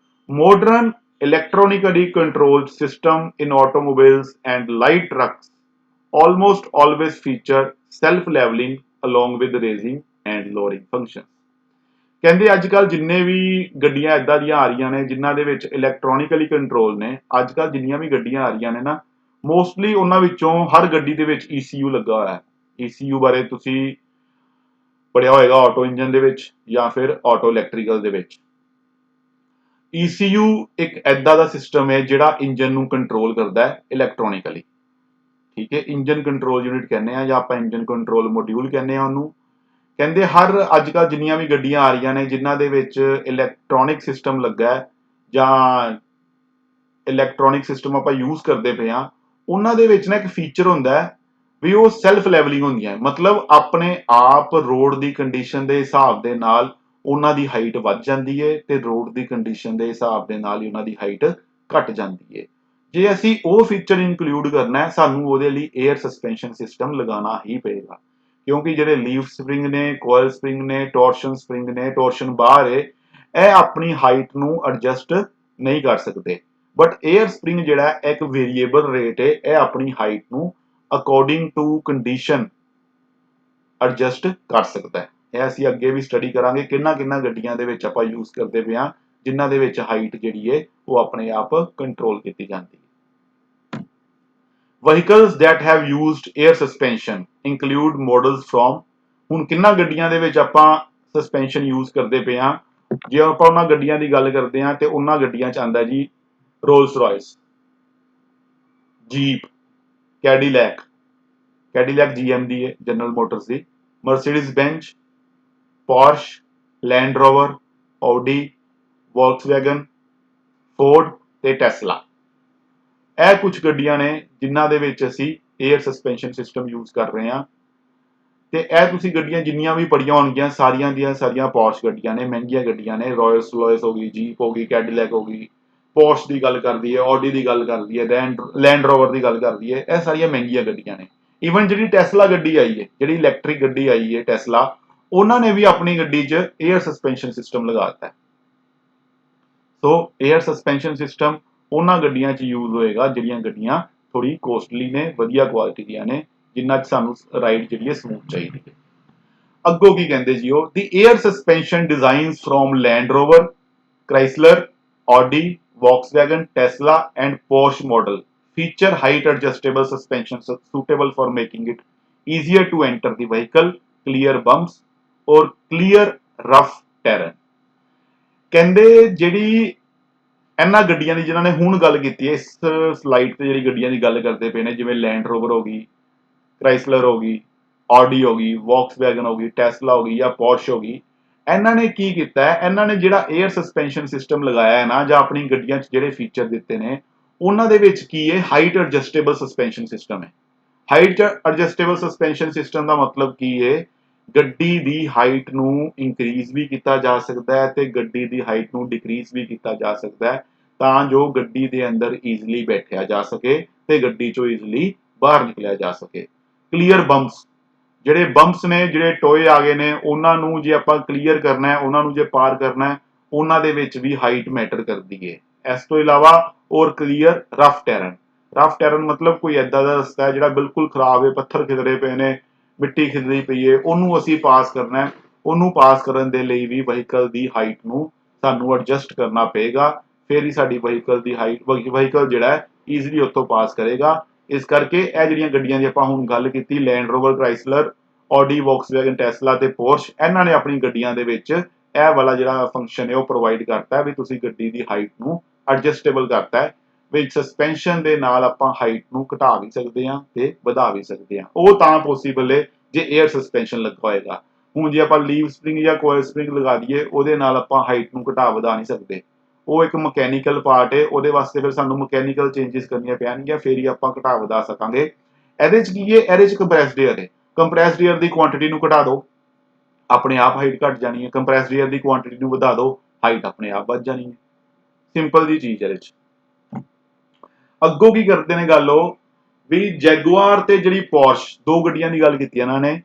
A: Modern electronically controlled system in automobiles and light trucks almost always feature self-leveling along with raising and lowering functions. ਕਹਿੰਦੇ ਅੱਜ ਕੱਲ ਜਿੰਨੇ ਵੀ ਗੱਡੀਆਂ ਇਦਾਂ ਦੀਆਂ ਆ ਰਹੀਆਂ ਨੇ ਜਿਨ੍ਹਾਂ ਦੇ ਵਿੱਚ ਇਲੈਕਟ੍ਰੋਨਿਕਲੀ ਕੰਟਰੋਲ ਨੇ, ਅੱਜ ਕੱਲ ਜਿੰਨੀਆਂ ਵੀ ਗੱਡੀਆਂ ਆ ਰਹੀਆਂ ਨੇ ਨਾ, ਮੋਸਟਲੀ ਉਹਨਾਂ ਵਿੱਚੋਂ ਹਰ ਗੱਡੀ ਦੇ ਵਿੱਚ ECU ਲੱਗਾ ਹੋਇਆ ਹੈ। ECU ਬਾਰੇ ਤੁਸੀਂ ਪੜਿਆ ਹੋਏਗਾ ਆਟੋ ਇੰਜਨ ਦੇ ਵਿੱਚ ਜਾਂ ਫਿਰ ਆਟੋ ਇਲੈਕਟ੍ਰੀਕਲ ਦੇ ਵਿੱਚ। ECU ਇੱਕ ਐਦਾਂ ਦਾ ਸਿਸਟਮ ਹੈ ਜਿਹੜਾ ਇੰਜਨ ਨੂੰ ਕੰਟਰੋਲ ਕਰਦਾ ਹੈ ਇਲੈਕਟ੍ਰੋਨਿਕਲੀ। ਠੀਕ ਹੈ, ਇੰਜਨ ਕੰਟਰੋਲ ਯੂਨਿਟ ਕਹਿੰਦੇ ਆ ਜਾਂ ਆਪਾਂ ਇੰਜਨ ਕੰਟਰੋਲ ਮੋਡਿਊਲ ਕਹਿੰਦੇ ਆ ਉਹਨੂੰ। ਕਹਿੰਦੇ ਹਰ ਅੱਜ ਕੱਲ੍ਹ ਜਿੰਨੀਆਂ ਵੀ ਗੱਡੀਆਂ ਆ ਰਹੀਆਂ ਨੇ ਜਿਨ੍ਹਾਂ ਦੇ ਵਿੱਚ ਇਲੈਕਟ੍ਰੋਨਿਕ ਸਿਸਟਮ ਲੱਗਾ ਹੈ ਜਾਂ ਇਲੈਕਟ੍ਰੋਨਿਕ ਸਿਸਟਮ ਆਪਾਂ ਯੂਜ਼ ਕਰਦੇ ਪਏ ਆ, ਉਹਨਾਂ ਦੇ ਵਿੱਚ ਨਾ ਇੱਕ ਫੀਚਰ ਹੁੰਦਾ ਹੈ ਵੀ ਉਹ ਸੈਲਫ ਲੈਵਲਿੰਗ ਹੁੰਦੀਆਂ। ਮਤਲਬ ਆਪਣੇ ਆਪ ਰੋਡ ਦੀ ਕੰਡੀਸ਼ਨ ਦੇ ਹਿਸਾਬ ਦੇ ਨਾਲ ਉਹਨਾਂ ਦੀ ਹਾਈਟ ਵੱਧ ਜਾਂਦੀ ਹੈ ਤੇ ਰੋਡ ਦੀ ਕੰਡੀਸ਼ਨ ਦੇ ਹਿਸਾਬ ਦੇ ਨਾਲ ਹੀ ਉਹਨਾਂ ਦੀ ਹਾਈਟ ਘਟ ਜਾਂਦੀ ਹੈ। ਜੇ ਅਸੀਂ ਉਹ ਫੀਚਰ ਇਨਕਲੂਡ ਕਰਨਾ ਹੈ, ਸਾਨੂੰ ਉਹਦੇ ਲਈ 에ਅਰ ਸਸਪੈਂਸ਼ਨ ਸਿਸਟਮ ਲਗਾਉਣਾ ਹੀ ਪਏਗਾ, ਕਿਉਂਕਿ ਜਿਹੜੇ ਲੀਫ ਸਪਰਿੰਗ ਨੇ, ਕੋਇਲ ਸਪਰਿੰਗ ਨੇ, ਟੋਰਸ਼ਨ ਸਪਰਿੰਗ ਨੇ, ਟੋਰਸ਼ਨ ਬਾਰ ਹੈ, ਇਹ ਆਪਣੀ ਹਾਈਟ ਨੂੰ ਐਡਜਸਟ ਨਹੀਂ ਕਰ ਸਕਦੇ। ਬਟ 에ਅਰ ਸਪਰਿੰਗ ਜਿਹੜਾ ਇੱਕ ਵੇਰੀਏਬਲ ਰੇਟ ਹੈ, ਇਹ ਆਪਣੀ ਹਾਈਟ ਨੂੰ ਅਕੋਰਡਿੰਗ ਟੂ ਕੰਡੀਸ਼ਨ ਐਡਜਸਟ ਕਰ ਸਕਦਾ ਹੈ। ਇਹ ਅਸੀਂ ਅੱਗੇ ਵੀ ਸਟੱਡੀ ਕਰਾਂਗੇ ਕਿੰਨਾ ਗੱਡੀਆਂ ਦੇ ਵਿੱਚ ਆਪਾਂ ਯੂਜ਼ ਕਰਦੇ ਪਏ ਹਾਂ, ਜਿਨ੍ਹਾਂ ਦੇ ਵਿੱਚ ਹਾਈਟ ਜਿਹੜੀ ਹੈ ਉਹ ਆਪਣੇ ਆਪ ਕੰਟਰੋਲ ਕੀਤੀ ਜਾਂਦੀ ਹੈ। Vehicles that have used air suspension include models from, ਹੁਣ ਕਿੰਨਾ ਗੱਡੀਆਂ ਦੇ ਵਿੱਚ ਆਪਾਂ ਸਸਪੈਂਸ਼ਨ ਯੂਜ਼ ਕਰਦੇ ਪਏ ਹਾਂ, ਜੇ ਆਪਾਂ ਉਹਨਾਂ ਗੱਡੀਆਂ ਦੀ ਗੱਲ ਕਰਦੇ ਹਾਂ ਤੇ ਉਹਨਾਂ ਗੱਡੀਆਂ 'ਚ ਆਉਂਦਾ ਜੀ Rolls Royce, Jeep, Cadillac GM ਦੀ ਹੈ, ਜਨਰਲ ਮੋਟਰਸ ਦੀ, Mercedes Benz, Porsche, Land Rover, Audi, Volkswagen, Ford ਤੇ ਟੈਸਲਾ। ਇਹ ਕੁਝ ਗੱਡੀਆਂ ਨੇ ਜਿਨ੍ਹਾਂ ਦੇ ਵਿੱਚ ਅਸੀਂ 에ਅਰ ਸਸਪੈਂਸ਼ਨ ਸਿਸਟਮ ਯੂਜ਼ ਕਰ ਰਹੇ ਹਾਂ। ਤੇ ਇਹ ਤੁਸੀਂ ਗੱਡੀਆਂ ਜਿੰਨੀਆਂ ਵੀ ਪੜੀਆਂ ਹੋਣਗੀਆਂ ਸਾਰੀਆਂ ਦੀਆਂ ਸਾਰੀਆਂ ਪੋਰਸ਼ ਗੱਡੀਆਂ ਨੇ, ਮਹਿੰਗੀਆਂ ਗੱਡੀਆਂ ਨੇ। ਰॉयल्स रॉयल्स ਹੋ ਗਈ, ਜੀਪ ਹੋ ਗਈ, ਕੈਡੀਲੈਕ ਹੋ ਗਈ, ਪੋਰਸ਼ ਦੀ ਗੱਲ ਕਰਦੀ ਹੈ, ਆਡੀ ਦੀ ਗੱਲ ਕਰਦੀ ਹੈ, ਲੈਂਡ ਰੋਵਰ ਦੀ ਗੱਲ ਕਰਦੀ ਹੈ, ਇਹ ਸਾਰੀਆਂ ਮਹਿੰਗੀਆਂ ਗੱਡੀਆਂ ਨੇ। ਈਵਨ ਜਿਹੜੀ ਟੈਸਲਾ ਗੱਡੀ ਆਈ ਹੈ, ਜਿਹੜੀ ਇਲੈਕਟ੍ਰਿਕ ਗੱਡੀ ਆਈ ਹੈ ਟੈਸਲਾ, ਉਹਨਾਂ ਨੇ ਵੀ ਆਪਣੀ ਗੱਡੀ 'ਚ 에ਅਰ ਸਸਪੈਂਸ਼ਨ ਸਿਸਟਮ ਲਗਾਤਾ ਹੈ। ਸੋ 에ਅਰ ਸਸਪੈਂਸ਼ਨ ਸਿਸਟਮ ਉਹਨਾਂ ਗੱਡੀਆਂ 'ਚ ਯੂਜ਼ ਹੋਏਗਾ ਜਿਹੜੀਆਂ ਗੱਡੀਆਂ ਥੋੜੀ ਕੋਸਟਲੀ ਨੇ, ਵਧੀਆ ਕੁਆਲਿਟੀ ਦੀਆਂ ਨੇ, ਜਿਨ੍ਹਾਂ 'ਚ ਸਾਨੂੰ ਰਾਈਡ ਜਿਹੜੀ ਹੈ ਸਮੂਥ ਚਾਹੀਦੀ ਹੈ। ਅੱਗੋਂ ਕੀ ਕਹਿੰਦੇ ਜੀ ਉਹ, the air suspension designs from Land Rover, Chrysler, Audi, Volkswagen, Tesla and Porsche model feature height adjustable suspension suitable for making it easier to enter the vehicle, clear bumps or clear rough terrain। ਕਹਿੰਦੇ ਜਿਹੜੀ ਇਹਨਾਂ ਗੱਡੀਆਂ ਦੀ ਜਿਨ੍ਹਾਂ ਨੇ ਹੁਣ ਗੱਲ ਕੀਤੀ ਹੈ, ਇਸ ਸਲਾਈਡ ਤੇ ਜਿਹੜੀ ਗੱਡੀਆਂ ਦੀ ਗੱਲ ਕਰਦੇ ਪਏ ਨੇ, ਜਿਵੇਂ ਲੈਂਡ ਰੋਵਰ ਹੋ ਗਈ, ਕ੍ਰਾਈਸਲਰ ਹੋ ਗਈ, ਆਡੀ ਹੋ ਗਈ, ਵੌਕਸਵੈਗਨ ਹੋ ਗਈ, ਟੈਸਲਾ ਹੋ ਗਈ ਜਾਂ ਪੋਰਸ਼ ਹੋ ਗਈ, ਇਹਨਾਂ ਨੇ ਕੀ ਕੀਤਾ ਹੈ, ਇਹਨਾਂ ਨੇ ਜਿਹੜਾ 에ਅਰ ਸਸਪੈਂਸ਼ਨ ਸਿਸਟਮ ਲਗਾਇਆ ਹੈ ਨਾ, ਜਾਂ ਆਪਣੀ ਗੱਡੀਆਂ 'ਚ ਜਿਹੜੇ ਫੀਚਰ ਦਿੱਤੇ ਨੇ, ਉਹਨਾਂ ਦੇ ਵਿੱਚ ਕੀ ਹੈ, ਹਾਈਟ ਐਡਜਸਟੇਬਲ ਸਸਪੈਂਸ਼ਨ ਸਿਸਟਮ ਹੈ। ਹਾਈਟ ਐਡਜਸਟੇਬਲ ਸਸਪੈਂਸ਼ਨ ਸਿਸਟਮ ਦਾ ਮਤਲਬ ਕੀ ਹੈ, ਗੱਡੀ ਦੀ ਹਾਈਟ ਨੂੰ ਇਨਕਰੀਜ਼ ਵੀ ਕੀਤਾ ਜਾ ਸਕਦਾ ਹੈ ਤੇ ਗੱਡੀ ਦੀ ਹਾਈਟ ਨੂੰ ਡਿਕਰੀਜ਼ ਵੀ ਕੀਤਾ ਜਾ ਸਕਦਾ ਹੈ, ਤਾਂ ਜੋ ਗੱਡੀ ਦੇ ਅੰਦਰ ਈਜ਼ੀਲੀ ਬੈਠਿਆ ਜਾ ਸਕੇ ਤੇ ਗੱਡੀ 'ਚੋਂ ਈਜ਼ੀਲੀ ਬਾਹਰ ਨਿਕਲਿਆ ਜਾ ਸਕੇ। ਕਲੀਅਰ ਬੰਪਸ, ਜਿਹੜੇ ਬੰਪਸ ਨੇ, ਜਿਹੜੇ ਟੋਏ ਆ ਗਏ ਨੇ, ਉਹਨਾਂ ਨੂੰ ਜੇ ਆਪਾਂ ਕਲੀਅਰ ਕਰਨਾ ਹੈ, ਉਹਨਾਂ ਨੂੰ ਜੇ ਪਾਰ ਕਰਨਾ ਹੈ, ਉਹਨਾਂ ਦੇ ਵਿੱਚ ਵੀ ਹਾਈਟ ਮੈਟਰ ਕਰਦੀ ਹੈ। ਇਸ ਤੋਂ ਇਲਾਵਾ ਔਰ ਕਲੀਅਰ ਰਫ ਟੈਰਨ ਮਤਲਬ ਕੋਈ ਐਦਾਂ ਦਾ ਰਸਤਾ ਹੈ ਜਿਹੜਾ ਬਿਲਕੁਲ ਖਰਾਬ ਹੈ, ਪੱਥਰ ਖਿਦਰੇ ਪਏ ਨੇ, ਮਿੱਟੀ ਖਿਦਰੀ ਪਈ ਹੈ, ਉਹਨੂੰ ਅਸੀਂ ਪਾਸ ਕਰਨਾ ਹੈ। ਉਹਨੂੰ ਪਾਸ ਕਰਨ ਦੇ ਲਈ ਵੀ ਵਹੀਕਲ ਦੀ ਹਾਈਟ ਨੂੰ ਸਾਨੂੰ ਐਡਜਸਟ ਕਰਨਾ ਪਏਗਾ, ਫਿਰ ਹੀ ਸਾਡੀ ਵਹੀਕਲ ਦੀ ਹਾਈਟ, ਵਹੀਕਲ ਜਿਹੜਾ ਹੈ ਈਜ਼ੀਲੀ ਉੱਥੋਂ ਪਾਸ ਕਰੇਗਾ। ਇਸ ਕਰਕੇ ਇਹ ਜਿਹੜੀਆਂ ਗੱਡੀਆਂ ਦੀ ਆਪਾਂ ਹੁਣ ਗੱਲ ਕੀਤੀ, land Rover, Chrysler, Audi, Volkswagen, Tesla ਤੇ ਪੋਰਸ਼, ਇਹਨਾਂ ਨੇ ਆਪਣੀ ਗੱਡੀਆਂ ਦੇ ਵਿੱਚ ਇਹ ਵਾਲਾ ਜਿਹੜਾ ਫੰਕਸ਼ਨ ਹੈ ਉਹ ਪ੍ਰੋਵਾਈਡ ਕਰਤਾ ਹੈ ਵੀ ਤੁਸੀਂ ਗੱਡੀ ਦੀ ਹਾਈਟ ਨੂੰ ਐਡਜਸਟੇਬਲ ਕਰਤਾ ਹੈ, ਵੀ ਸਸਪੈਂਸ਼ਨ ਦੇ ਨਾਲ ਆਪਾਂ ਹਾਈਟ ਨੂੰ ਘਟਾ ਵੀ ਸਕਦੇ ਹਾਂ ਤੇ ਵਧਾ ਵੀ ਸਕਦੇ ਹਾਂ। ਉਹ ਤਾਂ ਪੋਸੀਬਲ ਹੈ ਜੇ 에ਅਰ ਸਸਪੈਂਸ਼ਨ ਲੱਗਾ ਹੋਏਗਾ। ਹੁਣ ਜੇ ਆਪਾਂ ਲੀਵ ਸਪਰਿੰਗ ਜਾਂ ਕੋਇਲ ਸਪਰਿੰਗ ਲਗਾ ਦਈਏ, ਉਹਦੇ ਨਾਲ ਆਪਾਂ ਹਾਈਟ ਨੂੰ ਘਟਾ ਵਧਾ ਨਹੀਂ ਸਕਦੇ। ਉਹ ਇੱਕ ਮਕੈਨੀਕਲ ਪਾਰਟ ਹੈ, ਉਹਦੇ ਵਾਸਤੇ ਫਿਰ ਸਾਨੂੰ ਮਕੈਨੀਕਲ ਚੇਂਜਸ ਕਰਨੀਆਂ ਪੈਣਗੀਆਂ, ਫਿਰ ਹੀ ਆਪਾਂ ਘਟਾ ਵਧਾ ਸਕਾਂਗੇ। ਇਹਦੇ 'ਚ ਕੀ ਹੈ, ਇਹਦੇ 'ਚ ਕੰਪਰੈਸਡ 에ਅਰ ਹੈ, ਕੰਪਰੈਸਡ 에ਅਰ ਦੀ ਕੁਆਂਟੀਟੀ ਨੂੰ ਘਟਾ ਦਿਓ, ਆਪਣੇ ਆਪ ਹਾਈਟ ਘਟ ਜਾਣੀ ਹੈ। ਕੰਪਰੈਸਡ 에ਅਰ ਦੀ ਕੁਆਂਟੀਟੀ ਨੂੰ ਵਧਾ ਦਿਓ, ਹਾਈਟ ਆਪਣੇ ਆਪ ਵੱਧ ਜਾਣੀ ਹੈ। ਸਿੰਪਲ ਜੀ ਚੀਜ਼ ਹੈ ਇਹਦੇ 'ਚ। ਅੱਗੋਂ ਕੀ ਕਰਦੇ ਨੇ ਗੱਲ ਉਹ, ਵੀ ਜੈਗੁਆਰ ਤੇ ਜਿਹੜੀ ਪੋਰਸ਼, ਦੋ ਗੱਡੀਆਂ ਦੀ ਗੱਲ ਕੀਤੀ ਇਹਨਾਂ ਨੇ।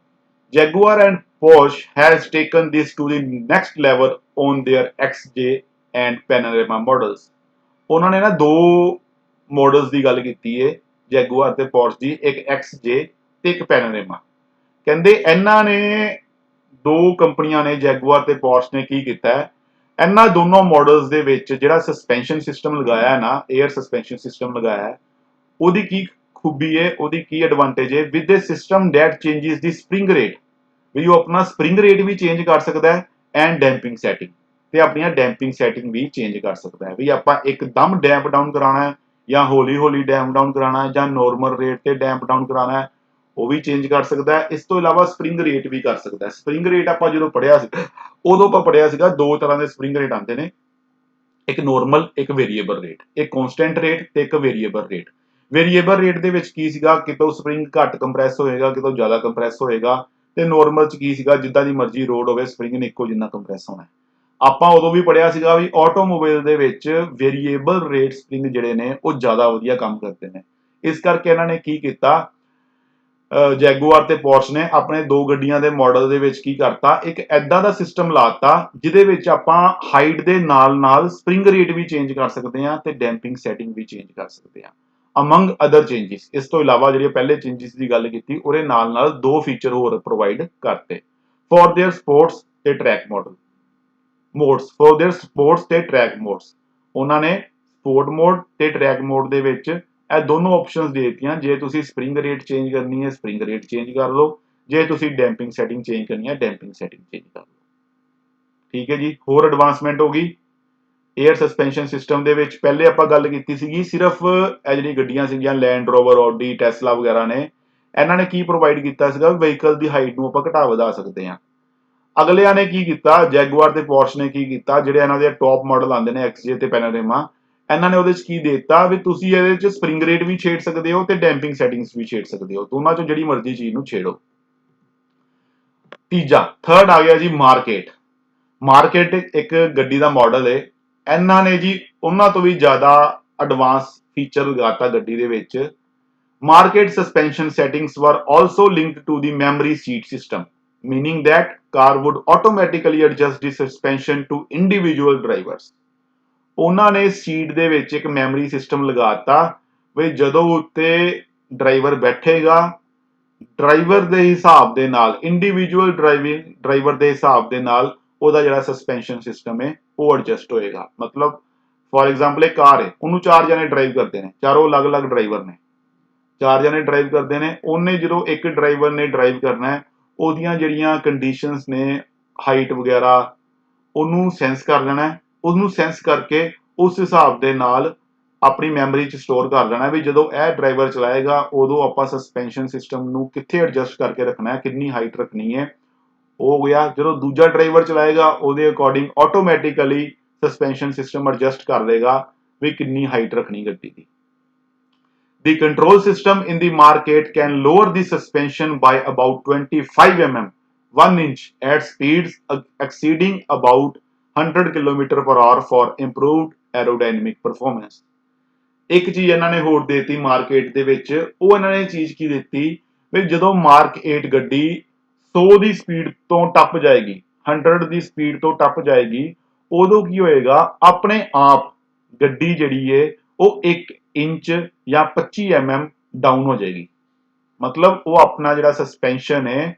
A: Jaguar and Porsche has taken this to the next level on their XJ and Panorama models। ਉਹਨਾਂ ਨੇ ਨਾ ਦੋ ਮਾਡਲਸ ਦੀ ਗੱਲ ਕੀਤੀ ਹੈ ਜੈਗੁਆਰ ਤੇ ਪੋਰਸ਼ ਦੀ, ਇੱਕ XJ ਤੇ ਇੱਕ ਪੈਨੋਰਾਮਾ। ਕਹਿੰਦੇ ਇਹਨਾਂ ਨੇ ਦੋ ਕੰਪਨੀਆਂ ਨੇ, ਜੈਗੁਆਰ ਤੇ ਪੋਰਸ਼ ਨੇ ਕੀ ਕੀਤਾ ਹੈ, ਇਹਨਾਂ ਦੋਨੋਂ ਮਾਡਲਸ ਦੇ ਵਿੱਚ ਜਿਹੜਾ ਸਸਪੈਂਸ਼ਨ ਸਿਸਟਮ ਲਗਾਇਆ ਹੈ ਨਾ, 에ਅਰ ਸਸਪੈਂਸ਼ਨ ਸਿਸਟਮ ਲਗਾਇਆ ਹੈ, ਉਹਦੀ ਕੀ ਖੂਬੀ ਹੈ, ਉਹਦੀ ਕੀ ਐਡਵਾਂਟੇਜ ਹੈ, with the system that changes the spring rate, ਵੀ ਉਹ ਆਪਣਾ ਸਪਰਿੰਗ ਰੇਟ ਵੀ ਚੇਂਜ ਕਰ ਸਕਦਾ ਹੈ ਐਂਡ ਡੈਂਪਿੰਗ ਸੈਟਿੰਗ, ਤੇ ਆਪਣੀਆਂ ਡੈਂਪਿੰਗ ਸੈਟਿੰਗ ਵੀ ਚੇਂਜ ਕਰ ਸਕਦਾ ਹੈ। ਵੀ ਆਪਾਂ ਇੱਕਦਮ ਡੈਂਪ ਡਾਊਨ ਕਰਾਉਣਾ ਹੈ ਜਾਂ ਹੌਲੀ ਹੌਲੀ ਡੈਂਪ ਡਾਊਨ ਕਰਾਉਣਾ ਹੈ ਜਾਂ ਨੋਰਮਲ ਰੇਟ ਤੇ ਡੈਂਪ ਡਾਊਨ ਕਰਾਉਣਾ ਹੈ, ਉਹ ਵੀ ਚੇਂਜ ਕਰ ਸਕਦਾ ਹੈ। ਇਸ ਤੋਂ ਇਲਾਵਾ ਸਪਰਿੰਗ ਰੇਟ ਵੀ ਕਰ ਸਕਦਾ ਹੈ। ਸਪਰਿੰਗ ਰੇਟ ਆਪਾਂ ਜਦੋਂ ਪੜਿਆ ਸੀ, ਉਦੋਂ ਆਪਾਂ ਪੜਿਆ ਸੀਗਾ ਦੋ ਤਰ੍ਹਾਂ ਦੇ ਸਪਰਿੰਗ ਰੇਟ ਆਉਂਦੇ ਨੇ, ਇੱਕ ਨੋਰਮਲ, ਇੱਕ ਵੇਰੀਏਬਲ ਰੇਟ, ਇੱਕ ਕਨਸਟੈਂਟ ਰੇਟ ਤੇ ਇੱਕ ਵੇਰੀਏਬਲ ਰੇਟ। ਵੇਰੀਏਬਲ ਰੇਟ ਦੇ ਵਿੱਚ ਕੀ ਸੀਗਾ, ਕਿਤੋਂ ਸਪਰਿੰਗ ਘੱਟ ਕੰਪਰੈਸ ਹੋਏਗਾ, ਕਿਤੋਂ ਜ਼ਿਆਦਾ ਕੰਪਰੈਸ ਹੋਏਗਾ, ਤੇ ਨੋਰਮਲ ਚ ਕੀ ਸੀਗਾ, ਜਿੱਦਾਂ ਦੀ ਮਰਜ਼ੀ ਰੋਡ ਹੋਵੇ ਸਪਰਿੰਗ ਨੇ ਇੱਕੋ ਜਿੰਨਾ ਕੰਪਰੈਸ ਹੋਣਾ। ਆਪਾਂ ਉਦੋਂ ਵੀ ਪੜਿਆ ਸੀਗਾ ਵੀ ਆਟੋਮੋਬਾਈਲ ਦੇ ਵਿੱਚ ਵੇਰੀਏਬਲ ਰੇਟ ਸਪਰਿੰਗ ਜਿਹੜੇ ਨੇ ਉਹ ਜ਼ਿਆਦਾ ਵਧੀਆ ਕੰਮ ਕਰਦੇ ਨੇ। ਇਸ ਕਰਕੇ ਇਹਨਾਂ ਨੇ ਕੀ ਕੀਤਾ, ਜੈਗੁਆਰ ਤੇ ਪੋਰਸ਼ ਨੇ ਆਪਣੇ ਦੋ ਗੱਡੀਆਂ ਦੇ ਮਾਡਲ ਦੇ ਵਿੱਚ ਕੀ ਕਰਤਾ, ਇੱਕ ਐਦਾਂ ਦਾ ਸਿਸਟਮ ਲਾਤਾ ਜਿਹਦੇ ਵਿੱਚ ਆਪਾਂ ਹਾਈਟ ਦੇ ਨਾਲ ਨਾਲ ਸਪਰਿੰਗ ਰੇਟ ਵੀ ਚੇਂਜ ਕਰ ਸਕਦੇ ਹਾਂ ਤੇ ਡੈਂਪਿੰਗ ਸੈਟਿੰਗ ਵੀ ਚੇਂਜ ਕਰ ਸਕਦੇ ਹਾਂ, ਅਮੰਗ ਅਦਰ ਚੇਂਜਸ। ਇਸ ਤੋਂ ਇਲਾਵਾ ਜਿਹੜੇ ਪਹਿਲੇ ਚੇਂਜਸ ਦੀ ਗੱਲ ਕੀਤੀ ਉਹਦੇ ਨਾਲ ਨਾਲ ਦੋ ਫੀਚਰ ਹੋਰ ਪ੍ਰੋਵਾਈਡ ਕਰਤੇ ਫॉर देयर ਸਪੋਰਟਸ ਤੇ track model modes, for their sports ਤੇ ਟਰੈਕ ਮੋਡਸ। ਉਹਨਾਂ ਨੇ ਸਪੋਰਟ ਮੋਡ ਤੇ ਟਰੈਕ ਮੋਡ ਦੇ ਵਿੱਚ ਇਹ ਦੋਨੋਂ ਆਪਸ਼ਨਸ ਦੇ ਦਿੱਤੀਆਂ। ਜੇ ਤੁਸੀਂ ਸਪਰਿੰਗ ਰੇਟ ਚੇਂਜ ਕਰਨੀ ਹੈ ਸਪਰਿੰਗ ਰੇਟ ਚੇਂਜ ਕਰ ਲਓ, ਜੇ ਤੁਸੀਂ ਡੈਂਪਿੰਗ ਸੈਟਿੰਗ ਚੇਂਜ ਕਰਨੀ ਹੈ ਡੈਂਪਿੰਗ ਸੈਟਿੰਗ ਚੇਂਜ ਕਰ ਲਓ। ਠੀਕ ਹੈ ਜੀ। ਹੋਰ ਐਡਵਾਂਸਮੈਂਟ ਹੋ ਗਈ 에ਅਰ ਸਸਪੈਂਸ਼ਨ ਸਿਸਟਮ ਦੇ ਵਿੱਚ। ਪਹਿਲੇ ਆਪਾਂ ਗੱਲ ਕੀਤੀ ਸੀਗੀ ਸਿਰਫ ਇਹ ਜਿਹੜੀ ਗੱਡੀਆਂ ਸੀਗੀਆਂ ਲੈਂਡ ਰੋਵਰ, ਆਡੀ, ਟੈਸਲਾ ਵਗੈਰਾ ਨੇ, ਇਹਨਾਂ ਨੇ ਕੀ ਪ੍ਰੋਵਾਈਡ ਕੀਤਾ ਸੀਗਾ, ਵਹੀਕਲ ਦੀ ਹਾਈਟ ਨੂੰ ਆਪਾਂ ਘਟਾ ਵਧਾ ਸਕਦੇ ਹਾਂ। ਅਗਲਿਆਂ ਨੇ ਕੀ ਕੀਤਾ, ਜੈਗੁਆਰ ਤੇ ਪੋਰਸ਼ ਨੇ ਕੀ ਕੀਤਾ, ਜਿਹੜੇ ਇਹਨਾਂ ਦੇ ਟੌਪ ਮਾਡਲ ਆਉਂਦੇ ਨੇ ਐਕਸਜੇ ਤੇ ਪੈਨੋਰੇਮਾ, ਇਹਨਾਂ ਨੇ ਉਹਦੇ ਚ ਕੀ ਦਿੱਤਾ ਵੀ ਤੁਸੀਂ ਇਹਦੇ ਚ ਸਪਰਿੰਗ ਰੇਟ ਵੀ ਛੇੜ ਸਕਦੇ ਹੋ ਤੇ ਡੈਂਪਿੰਗ ਸੈਟਿੰਗਸ ਵੀ ਛੇੜ ਸਕਦੇ ਹੋ, ਦੋਨਾਂ ਚੋਂ ਜਿਹੜੀ ਮਰਜ਼ੀ ਚੀਜ਼ ਨੂੰ ਛੇੜੋ। ਤੀਜਾ ਥਰਡ ਆ ਗਿਆ ਜੀ ਮਾਰਕੀਟ। ਮਾਰਕੀਟ ਇੱਕ ਗੱਡੀ ਦਾ ਮਾਡਲ ਹੈ, ਇਹਨਾਂ ਨੇ ਜੀ ਉਹਨਾਂ ਤੋਂ ਵੀ ਜ਼ਿਆਦਾ ਐਡਵਾਂਸ ਫੀਚਰ ਲਗਾਤਾ ਗੱਡੀ ਦੇ ਵਿੱਚ। ਮਾਰਕੀਟ ਸਸਪੈਂਸ਼ਨ ਸੈਟਿੰਗਸ ਵਰ also linked to the memory seat system, meaning that car would automatically adjust the suspension to individual drivers। ਉਹਨਾਂ ਨੇ ਸੀਟ ਦੇ ਵਿੱਚ ਇੱਕ ਮੈਮਰੀ ਸਿਸਟਮ ਲਗਾਤਾ ਵੀ ਜਦੋਂ ਉੱਤੇ ਡਰਾਈਵਰ ਬੈਠੇਗਾ, ਡਰਾਈਵਰ ਦੇ ਹਿਸਾਬ ਦੇ ਨਾਲ, ਇੰਡੀਵਿਜੂਅਲ ਡਰਾਈਵਰ ਦੇ ਹਿਸਾਬ ਦੇ ਨਾਲ ਉਹਦਾ ਜਿਹੜਾ ਸਸਪੈਂਸ਼ਨ ਸਿਸਟਮ ਹੈ ਉਹ ਐਡਜਸਟ ਹੋਏਗਾ। ਮਤਲਬ ਫॉर एग्जांपल ਇੱਕ ਕਾਰ ਹੈ, ਉਹਨੂੰ ਚਾਰ ਜਣੇ ਡਰਾਈਵ ਕਰਦੇ ਨੇ, ਚਾਰੋਂ ਅਲੱਗ-ਅਲੱਗ ਡਰਾਈਵਰ ਨੇ, ਚਾਰ ਜਣੇ ਡਰਾਈਵ ਕਰਦੇ ਨੇ। ਉਹਨੇ ਜਦੋਂ ਇੱਕ ਡਰਾਈਵਰ ਨੇ ਡਰਾਈਵ ਕਰਨਾ ਹੈ, ਉਹਦੀਆਂ ਜਿਹੜੀਆਂ ਕੰਡੀਸ਼ਨਸ ਨੇ ਹਾਈਟ ਵਗੈਰਾ ਉਹਨੂੰ ਸੈਂਸ ਕਰ ਲੈਣਾ ਹੈ, ਉਹਨੂੰ ਸੈਂਸ ਕਰਕੇ ਉਸ ਹਿਸਾਬ ਦੇ ਨਾਲ ਆਪਣੀ ਮੈਮਰੀ 'ਚ ਸਟੋਰ ਕਰ ਲੈਣਾ ਵੀ ਜਦੋਂ ਇਹ ਡਰਾਈਵਰ ਚਲਾਏਗਾ ਉਦੋਂ ਆਪਾਂ ਸਸਪੈਂਸ਼ਨ ਸਿਸਟਮ ਨੂੰ ਕਿੱਥੇ ਐਡਜਸਟ ਕਰਕੇ ਰੱਖਣਾ ਹੈ, ਕਿੰਨੀ ਹਾਈਟ ਰੱਖਣੀ ਹੈ। ਉਹ ਹੋ ਗਿਆ। ਜਦੋਂ ਦੂਜਾ ਡਰਾਈਵਰ ਚਲਾਏਗਾ ਉਹਦੇ according automatically suspension system adjust ਕਰ ਲੇਗਾ ਵੀ ਕਿੰਨੀ ਹਾਈਟ ਰੱਖਣੀ ਗੱਡੀ ਦੀ। The control system in the market can lower the suspension by about 25 mm 1 inch at speeds exceeding about 100 km per hour for improved aerodynamic performance। ਇੱਕ ਚੀਜ਼ ਇਹਨਾਂ ਨੇ ਹੋਰ ਦੇਤੀ ਮਾਰਕੀਟ ਦੇ ਵਿੱਚ, ਉਹ ਇਹਨਾਂ ਨੇ ਚੀਜ਼ ਕੀ ਦਿੱਤੀ ਵੀ ਜਦੋਂ ਮਾਰਕ 8 ਗੱਡੀ 100 ਦੀ ਸਪੀਡ ਤੋਂ ਟੱਪ ਜਾਏਗੀ, 100 ਦੀ ਸਪੀਡ ਤੋਂ ਟੱਪ ਜਾਏਗੀ, ਉਦੋਂ ਕੀ ਹੋਏਗਾ, ਆਪਣੇ ਆਪ ਗੱਡੀ ਜਿਹੜੀ ਹੈ ਉਹ 1 ਇੰਚ ਜਾਂ 25 mm ਡਾਊਨ ਹੋ ਜਾਏਗੀ। ਮਤਲਬ ਉਹ ਆਪਣਾ ਜਿਹੜਾ ਸਸਪੈਂਸ਼ਨ ਹੈ,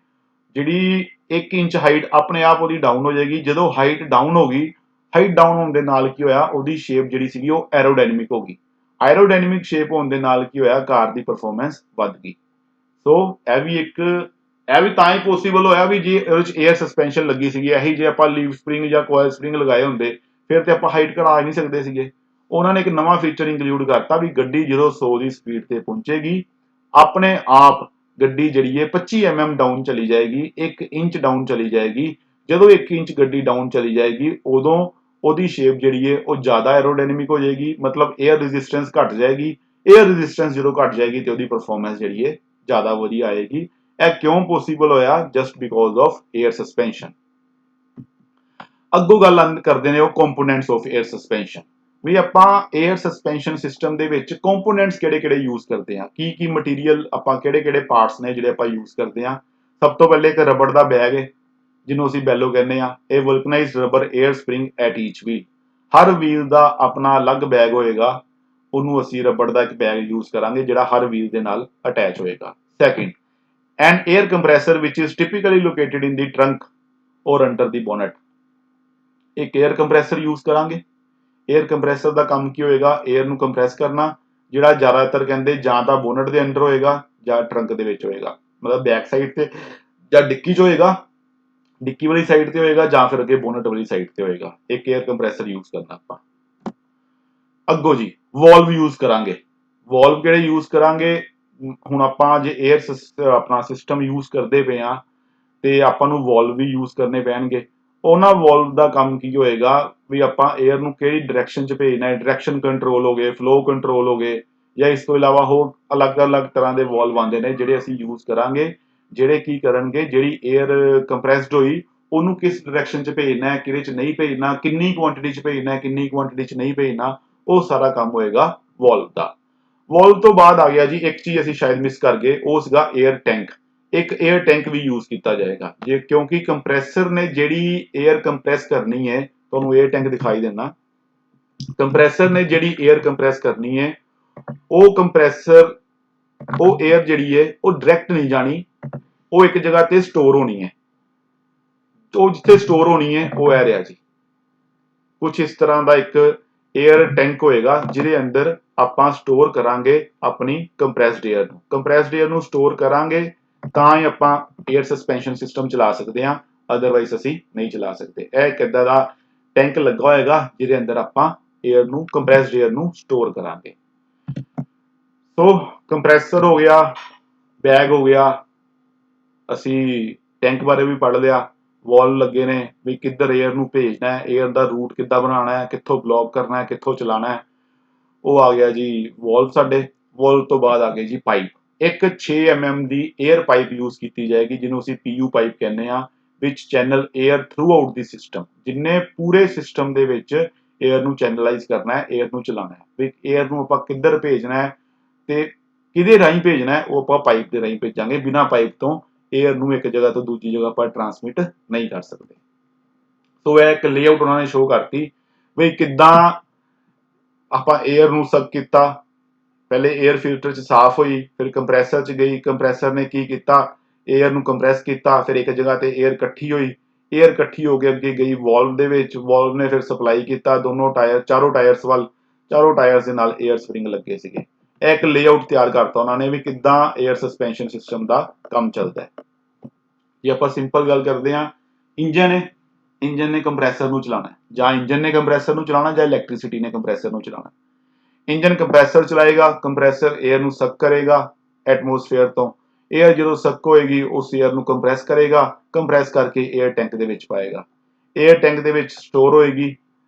A: ਜਿਹੜੀ 1 ਇੰਚ ਹਾਈਟ ਆਪਣੇ ਆਪ ਉਹਦੀ ਡਾਊਨ ਹੋ ਜਾਏਗੀ। ਜਦੋਂ ਹਾਈਟ ਡਾਊਨ ਹੋ ਗਈ, ਹਾਈਟ ਡਾਊਨ ਹੋਣ ਦੇ ਨਾਲ ਕੀ ਹੋਇਆ, ਉਹਦੀ ਸ਼ੇਪ ਜਿਹੜੀ ਸੀਗੀ ਉਹ ਐਰੋਡਾਇਨਾਮਿਕ ਹੋ ਗਈ। ਐਰੋਡਾਇਨਾਮਿਕ ਸ਼ੇਪ ਹੋਣ ਦੇ ਨਾਲ ਕੀ ਹੋਇਆ, ਕਾਰ ਦੀ ਪਰਫਾਰਮੈਂਸ ਵੱਧ ਗਈ। ਸੋ ਇਹ ਵੀ ਤਾਂ ਹੀ ਪੋਸੀਬਲ ਹੋਇਆ ਵੀ ਜੇ ਇਹਦੇ ਵਿੱਚ 에ਅਰ ਸਸਪੈਂਸ਼ਨ ਲੱਗੀ ਸੀਗੀ। ਇਹੀ ਜੇ ਆਪਾਂ ਲੀਵ ਸਪਰਿੰਗ ਜਾਂ ਕੋਇਲ ਸਪਰਿੰਗ ਲਗਾਏ ਹੁੰਦੇ ਫਿਰ ਤੇ ਆਪਾਂ ਹਾਈਟ ਘਟਾ ਹੀ ਨਹੀਂ ਸਕਦੇ ਸੀਗੇ। ਉਹਨਾਂ ਨੇ ਇੱਕ ਨਵਾਂ ਫੀਚਰ ਇੰਕਲੂਡ ਕਰਤਾ ਵੀ ਗੱਡੀ ਜਦੋਂ 100 ਦੀ ਸਪੀਡ ਤੇ ਪਹੁੰਚੇਗੀ, ਆਪਣੇ ਆਪ ਗੱਡੀ ਜਿਹੜੀ ਹੈ 25 mm ਡਾਊਨ ਚਲੀ ਜਾਏਗੀ, 1 ਇੰਚ ਡਾਊਨ ਚਲੀ ਜਾਏਗੀ। ਜਦੋਂ 1 ਇੰਚ ਗੱਡੀ ਡਾਊਨ ਚਲੀ ਜਾਏਗੀ ਉਦੋਂ ਉਹਦੀ ਸ਼ੇਪ ਜਿਹੜੀ ਹੈ ਉਹ ਜ਼ਿਆਦਾ ਐਰੋਡਾਇਨਾਮਿਕ ਹੋ ਜਾਏਗੀ, ਮਤਲਬ 에ਅਰ ਰੈਜ਼ਿਸਟੈਂਸ ਘਟ ਜਾਏਗੀ। 에ਅਰ ਰੈਜ਼ਿਸਟੈਂਸ ਜਦੋਂ ਘਟ ਜਾਏਗੀ ਤੇ ਉਹਦੀ ਪਰਫਾਰਮੈਂਸ ਜਿਹੜੀ ਹੈ ਜ਼ਿਆਦਾ ਵਧੀਆ ਆਏਗੀ। ਇਹ ਕਿਉਂ ਪੋਸੀਬਲ ਹੋਇਆ, just because of air suspension. ਅੱਗੋਂ ਗੱਲ ਕਰਦੇ ਨੇ ਉਹ ਕੰਪੋਨੈਂਟਸ ਆਫ 에ਅਰ ਸਸਪੈਂਸ਼ਨ, ਵੀ ਆਪਾਂ 에ਅਰ ਸਸਪੈਂਸ਼ਨ ਸਿਸਟਮ ਦੇ ਵਿੱਚ ਕੰਪੋਨੈਂਟਸ ਕਿਹੜੇ-ਕਿਹੜੇ ਯੂਜ਼ ਕਰਦੇ ਹਾਂ, ਕੀ ਮਟੀਰੀਅਲ ਆਪਾਂ ਕਿਹੜੇ-ਕਿਹੜੇ ਪਾਰਟਸ ਨੇ ਜਿਹੜੇ ਆਪਾਂ ਯੂਜ਼ ਕਰਦੇ ਹਾਂ। ਸਭ ਤੋਂ ਪਹਿਲੇ ਇੱਕ ਰਬੜ ਦਾ ਬੈਗ ਹੈ ਜਿਹਨੂੰ ਅਸੀਂ ਬੈਲੋ ਕਹਿੰਦੇ ਹਾਂ। ਇਹ vulcanised rubber air spring at each wheel, ਹਰ ਵੀਲ ਦਾ ਆਪਣਾ ਅਲੱਗ ਬੈਗ ਹੋਏਗਾ, ਉਹਨੂੰ ਅਸੀਂ ਰਬੜ ਦਾ ਇੱਕ ਬੈਗ ਯੂਜ਼ ਕਰਾਂਗੇ ਜਿਹੜਾ ਹਰ ਵੀਲ ਦੇ ਨਾਲ ਅਟੈਚ ਹੋਏਗਾ। Second, an air compressor which is typically located in the trunk or under the bonnet. ਇੱਕ 에ਅਰ ਕੰਪਰੈਸਰ ਯੂਜ਼ ਕਰਾਂਗੇ। 에ਅਰ ਕੰਪਰੈਸਰ ਦਾ ਕੰਮ ਕੀ ਹੋਏਗਾ, 에ਅਰ ਨੂੰ ਕੰਪਰੈਸ ਕਰਨਾ, ਜਿਹੜਾ ਜ਼ਿਆਦਾਤਰ ਕਹਿੰਦੇ ਜਾਂ ਤਾਂ ਬੋਨਟ ਦੇ ਅੰਡਰ ਹੋਏਗਾ ਜਾਂ ਟਰੰਕ ਦੇ ਵਿੱਚ ਹੋਏਗਾ, ਮਤਲਬ ਬੈਕ ਸਾਈਡ ਤੇ ਜਾਂ ਡਿੱਕੀ 'ਚ ਹੋਏਗਾ, ਡਿੱਕੀ ਵਾਲੀ ਸਾਈਡ ਤੇ ਹੋਏਗਾ ਜਾਂ ਫਿਰ ਅੱਗੇ ਬੋਨਟ ਵਾਲੀ ਸਾਈਡ ਤੇ ਹੋਏਗਾ। ਇੱਕ 에ਅਰ ਕੰਪਰੈਸਰ ਯੂਜ਼ ਕਰਨਾ ਆਪਾਂ। ਅੱਗੋਂ ਜੀ ਵਾਲਵ ਯੂਜ਼ ਕਰਾਂਗੇ। ਵਾਲਵ ਕਿਹੜੇ ਯੂਜ਼ ਕਰਾਂਗੇ, ਹੁਣ ਆਪਾਂ ਜੇ 에ਅਰ ਆਪਣਾ ਸਿਸਟਮ ਯੂਜ਼ ਕਰਦੇ ਪਏ ਆ ਤੇ ਆਪਾਂ ਨੂੰ ਵਾਲਵ ਵੀ ਯੂਜ਼ ਕਰਨੇ ਪੈਣਗੇ। ਉਹਨਾਂ ਵਾਲਵ ਦਾ ਕੰਮ ਕੀ ਹੋਏਗਾ ਵੀ ਆਪਾਂ 에ਅਰ ਨੂੰ ਕਿਹੜੀ ਡਾਇਰੈਕਸ਼ਨ 'ਚ ਭੇਜਣਾ ਹੈ, ਡਾਇਰੈਕਸ਼ਨ ਕੰਟਰੋਲ ਹੋ ਗਏ, ਫਲੋ ਕੰਟਰੋਲ ਹੋ ਗਏ, ਜਾਂ ਇਸ ਤੋਂ ਇਲਾਵਾ ਹੋਰ ਅਲੱਗ-ਅਲੱਗ ਤਰ੍ਹਾਂ ਦੇ ਵਾਲਵ ਆਉਂਦੇ ਨੇ ਜਿਹੜੇ ਅਸੀਂ ਯੂਜ਼ ਕਰਾਂਗੇ ਜਿਹੜੇ ਕੀ ਕਰਨਗੇ, ਜਿਹੜੀ 에ਅਰ ਕੰਪਰੈਸਡ ਹੋਈ ਉਹਨੂੰ ਕਿਸ ਡਾਇਰੈਕਸ਼ਨ 'ਚ ਭੇਜਣਾ ਹੈ, ਕਿਹਦੇ 'ਚ ਨਹੀਂ ਭੇਜਣਾ, ਕਿੰਨੀ ਕੁਆਂਟੀਟੀ 'ਚ ਭੇਜਣਾ, ਕਿੰਨੀ ਕੁਆਂਟੀਟੀ 'ਚ ਨਹੀਂ ਭੇਜਣਾ, ਉਹ ਸਾਰਾ ਕੰਮ ਹੋਏਗਾ ਵਾਲਵ ਦਾ। ਵਾਲਵ ਤੋਂ ਬਾਅਦ ਆ ਗਿਆ ਜੀ ਇੱਕ ਚੀਜ਼ ਅਸੀਂ ਸ਼ਾਇਦ ਮਿਸ ਕਰ ਗਏ, ਉਹ ਸੀਗਾ 에ਅਰ ਟੈਂਕ। ਇੱਕ 에ਅਰ ਟੈਂਕ ਵੀ ਯੂਜ਼ ਕੀਤਾ ਜਾਏਗਾ ਜੇ, ਕਿਉਂਕਿ ਕੰਪਰੈਸਰ ਨੇ ਜਿਹੜੀ 에ਅਰ ਕੰਪਰੈਸ ਕਰਨੀ ਹੈ, ਤੁਹਾਨੂੰ 에ਅਰ ਟੈਂਕ ਦਿਖਾਈ ਦੇਣਾ, ਕੰਪਰੈਸਰ ਨੇ ਜਿਹੜੀ 에ਅਰ ਕੰਪਰੈਸ ਕਰਨੀ ਹੈ, ਉਹ ਕੰਪਰੈਸਰ, ਉਹ 에ਅਰ ਜਿਹੜੀ ਹੈ ਉਹ ਡਾਇਰੈਕਟ ਨਹੀਂ ਜਾਣੀ, ਉਹ ਇੱਕ ਜਗ੍ਹਾ ਤੇ ਸਟੋਰ ਹੋਣੀ ਹੈ। ਉਹ ਜਿੱਥੇ ਸਟੋਰ ਹੋਣੀ ਹੈ ਉਹ ਇਹ ਰਿਹਾ ਜੀ, ਕੁਝ ਇਸ ਤਰ੍ਹਾਂ ਦਾ ਇੱਕ 에ਅਰ ਟੈਂਕ ਹੋਏਗਾ ਜਿਹਦੇ ਅੰਦਰ ਆਪਾਂ ਸਟੋਰ ਕਰਾਂਗੇ ਆਪਣੀ ਕੰਪਰੈਸਡ 에ਅਰ ਨੂੰ। ਕੰਪਰੈਸਡ 에ਅਰ ਨੂੰ ਸਟੋਰ ਕਰਾਂਗੇ ਤਾਂ ਹੀ ਆਪਾਂ 에ਅਰ ਸਸਪੈਂਸ਼ਨ ਸਿਸਟਮ ਚਲਾ ਸਕਦੇ ਹਾਂ, ਅਦਰਵਾਈਜ਼ ਅਸੀਂ ਨਹੀਂ ਚਲਾ ਸਕਦੇ। ਇਹ ਇੱਕ ਏਦਾਂ ਦਾ ਟੈਂਕ ਲੱਗਾ ਹੋਏਗਾ ਜਿਹਦੇ ਅੰਦਰ ਆਪਾਂ 에ਅਰ ਨੂੰ, ਕੰਪਰੈਸਡ 에ਅਰ ਨੂੰ ਸਟੋਰ ਕਰਾਂਗੇ। ਸੋ ਕੰਪਰੈਸਰ ਹੋ ਗਿਆ, ਬੈਗ ਹੋ ਗਿਆ, ਅਸੀਂ ਟੈਂਕ ਬਾਰੇ ਵੀ ਪੜ੍ਹ ਲਿਆ, ਵਾਲਵ ਲੱਗੇ ਨੇ ਵੀ ਕਿੱਧਰ 에ਅਰ ਨੂੰ ਭੇਜਣਾ ਹੈ, 에ਅਰ ਦਾ ਰੂਟ ਕਿੱਦਾਂ ਬਣਾਉਣਾ ਹੈ, ਕਿੱਥੋਂ ਬਲੌਕ ਕਰਨਾ ਹੈ, ਕਿੱਥੋਂ ਚਲਾਉਣਾ ਹੈ, ਉਹ ਆ ਗਿਆ ਜੀ ਵਾਲਵ ਸਾਡੇ। ਵਾਲਵ ਤੋਂ ਬਾਅਦ ਆ ਗਏ ਜੀ ਪਾਈਪ। ਇੱਕ 6 mm ਦੀ 에ਅਰ ਪਾਈਪ ਯੂਜ਼ ਕੀਤੀ ਜਾਏਗੀ ਜਿਹਨੂੰ ਅਸੀਂ PU ਪਾਈਪ ਕਹਿੰਦੇ ਆ, ਵਿਚ channel air through out the system, ਜਿੰਨੇ ਪੂਰੇ ਸਿਸਟਮ ਦੇ ਵਿੱਚ 에ਅਰ ਨੂੰ ਚੈਨਲਾਈਜ਼ ਕਰਨਾ ਹੈ, 에ਅਰ ਨੂੰ ਚਲਾਉਣਾ ਹੈ, ਵੀ 에ਅਰ ਨੂੰ ਆਪਾਂ ਕਿੱਧਰ ਭੇਜਣਾ ਹੈ ਤੇ ਕਿਹਦੇ ਰਾਹੀਂ ਭੇਜਣਾ ਹੈ, ਉਹ ਆਪਾਂ ਪਾਈਪ ਦੇ ਰਾਹੀਂ ਭੇਜਾਂਗੇ। ਬਿਨਾਂ ਪਾਈਪ ਤੋਂ 에ਅਰ ਨੂੰ ਇੱਕ ਜਗ੍ਹਾ ਤੋਂ ਦੂਜੀ ਜਗ੍ਹਾ ਪਰ ਟਰਾਂਸਮਿਟ ਨਹੀਂ ਕਰ ਸਕਦੇ। ਸੋ ਇਹ ਇੱਕ ਲੇਆਊਟ ਉਹਨਾਂ ਨੇ ਸ਼ੋਅ ਕਰਤੀ ਵੀ ਕਿੱਦਾਂ ਆਪਾਂ 에ਅਰ ਨੂੰ ਸਕ ਕੀਤਾ, ਪਹਿਲੇ 에ਅਰ ਫਿਲਟਰ 'ਚ ਸਾਫ਼ ਹੋਈ, ਫਿਰ ਕੰਪਰੈਸਰ 'ਚ ਗਈ, ਕੰਪਰੈਸਰ ਨੇ ਕੀ ਕੀਤਾ, 에ਅਰ ਨੂੰ ਕੰਪਰੈਸ ਕੀਤਾ, ਫਿਰ ਇੱਕ ਜਗ੍ਹਾ ਤੇ 에ਅਰ ਇਕੱਠੀ ਹੋਈ, 에ਅਰ ਇਕੱਠੀ ਹੋ ਕੇ ਅੱਗੇ ਗਈ ਵਾਲਵ ਦੇ ਵਿੱਚ, ਵਾਲਵ ਨੇ ਫਿਰ ਸਪਲਾਈ ਕੀਤਾ ਦੋਨੋਂ ਟਾਇਰ, ਚਾਰੋਂ ਟਾਇਰਸ ਵੱਲ, ਚਾਰੋਂ ਟਾਇਰਸ ਦੇ ਨਾਲ 에ਅਰ ਸਪਰਿੰਗ ਲੱਗੇ ਸੀਗੇ। ਇਹ ਇੱਕ ਲੇਆਊਟ ਤਿਆਰ ਕਰਤਾ ਉਹਨਾਂ ਨੇ ਵੀ ਕਿੱਦਾਂ 에ਅਰ ਸਸਪੈਂਸ਼ਨ ਸਿਸਟਮ ਦਾ ਕੰਮ ਚੱਲਦਾ ਹੈ। ਜੇ ਆਪਾਂ ਸਿੰਪਲ ਗੱਲ ਕਰਦੇ ਹਾਂ, ਇੰਜਨ ਹੈ, ਇੰਜਨ ਨੇ ਕੰਪਰੈਸਰ ਨੂੰ ਚਲਾਉਣਾ, ਜਾਂ ਇੰਜਨ ਨੇ ਕੰਪਰੈਸਰ ਨੂੰ ਚਲਾਉਣਾ ਜਾਂ ਇਲੈਕਟ੍ਰਿਸਿਟੀ ਨੇ ਕੰਪਰੈਸਰ ਨੂੰ ਚਲਾਉਣਾ। ਇੰਜਨ ਕੰਪਰੈਸਰ ਚਲਾਏਗਾ, ਕੰਪਰੈਸਰ 에ਅਰ ਨੂੰ ਸਕ ਕਰੇਗਾ ਐਟਮੋਸਫੇਅਰ ਤੋਂ, 에ਅਰ ਜਦੋਂ ਸਕ ਹੋਏਗੀ ਉਸ 에ਅਰ ਨੂੰ ਕੰਪਰੈਸ ਕਰੇਗਾ, ਕੰਪਰੈਸ ਕਰਕੇ 에ਅਰ ਟੈਂਕ ਦੇ ਵਿੱਚ ਪਾਏਗਾ, 에ਅਰ ਟੈਂਕ ਦੇ ਵਿੱਚ ਸਟੋਰ ਹੋਏਗੀ,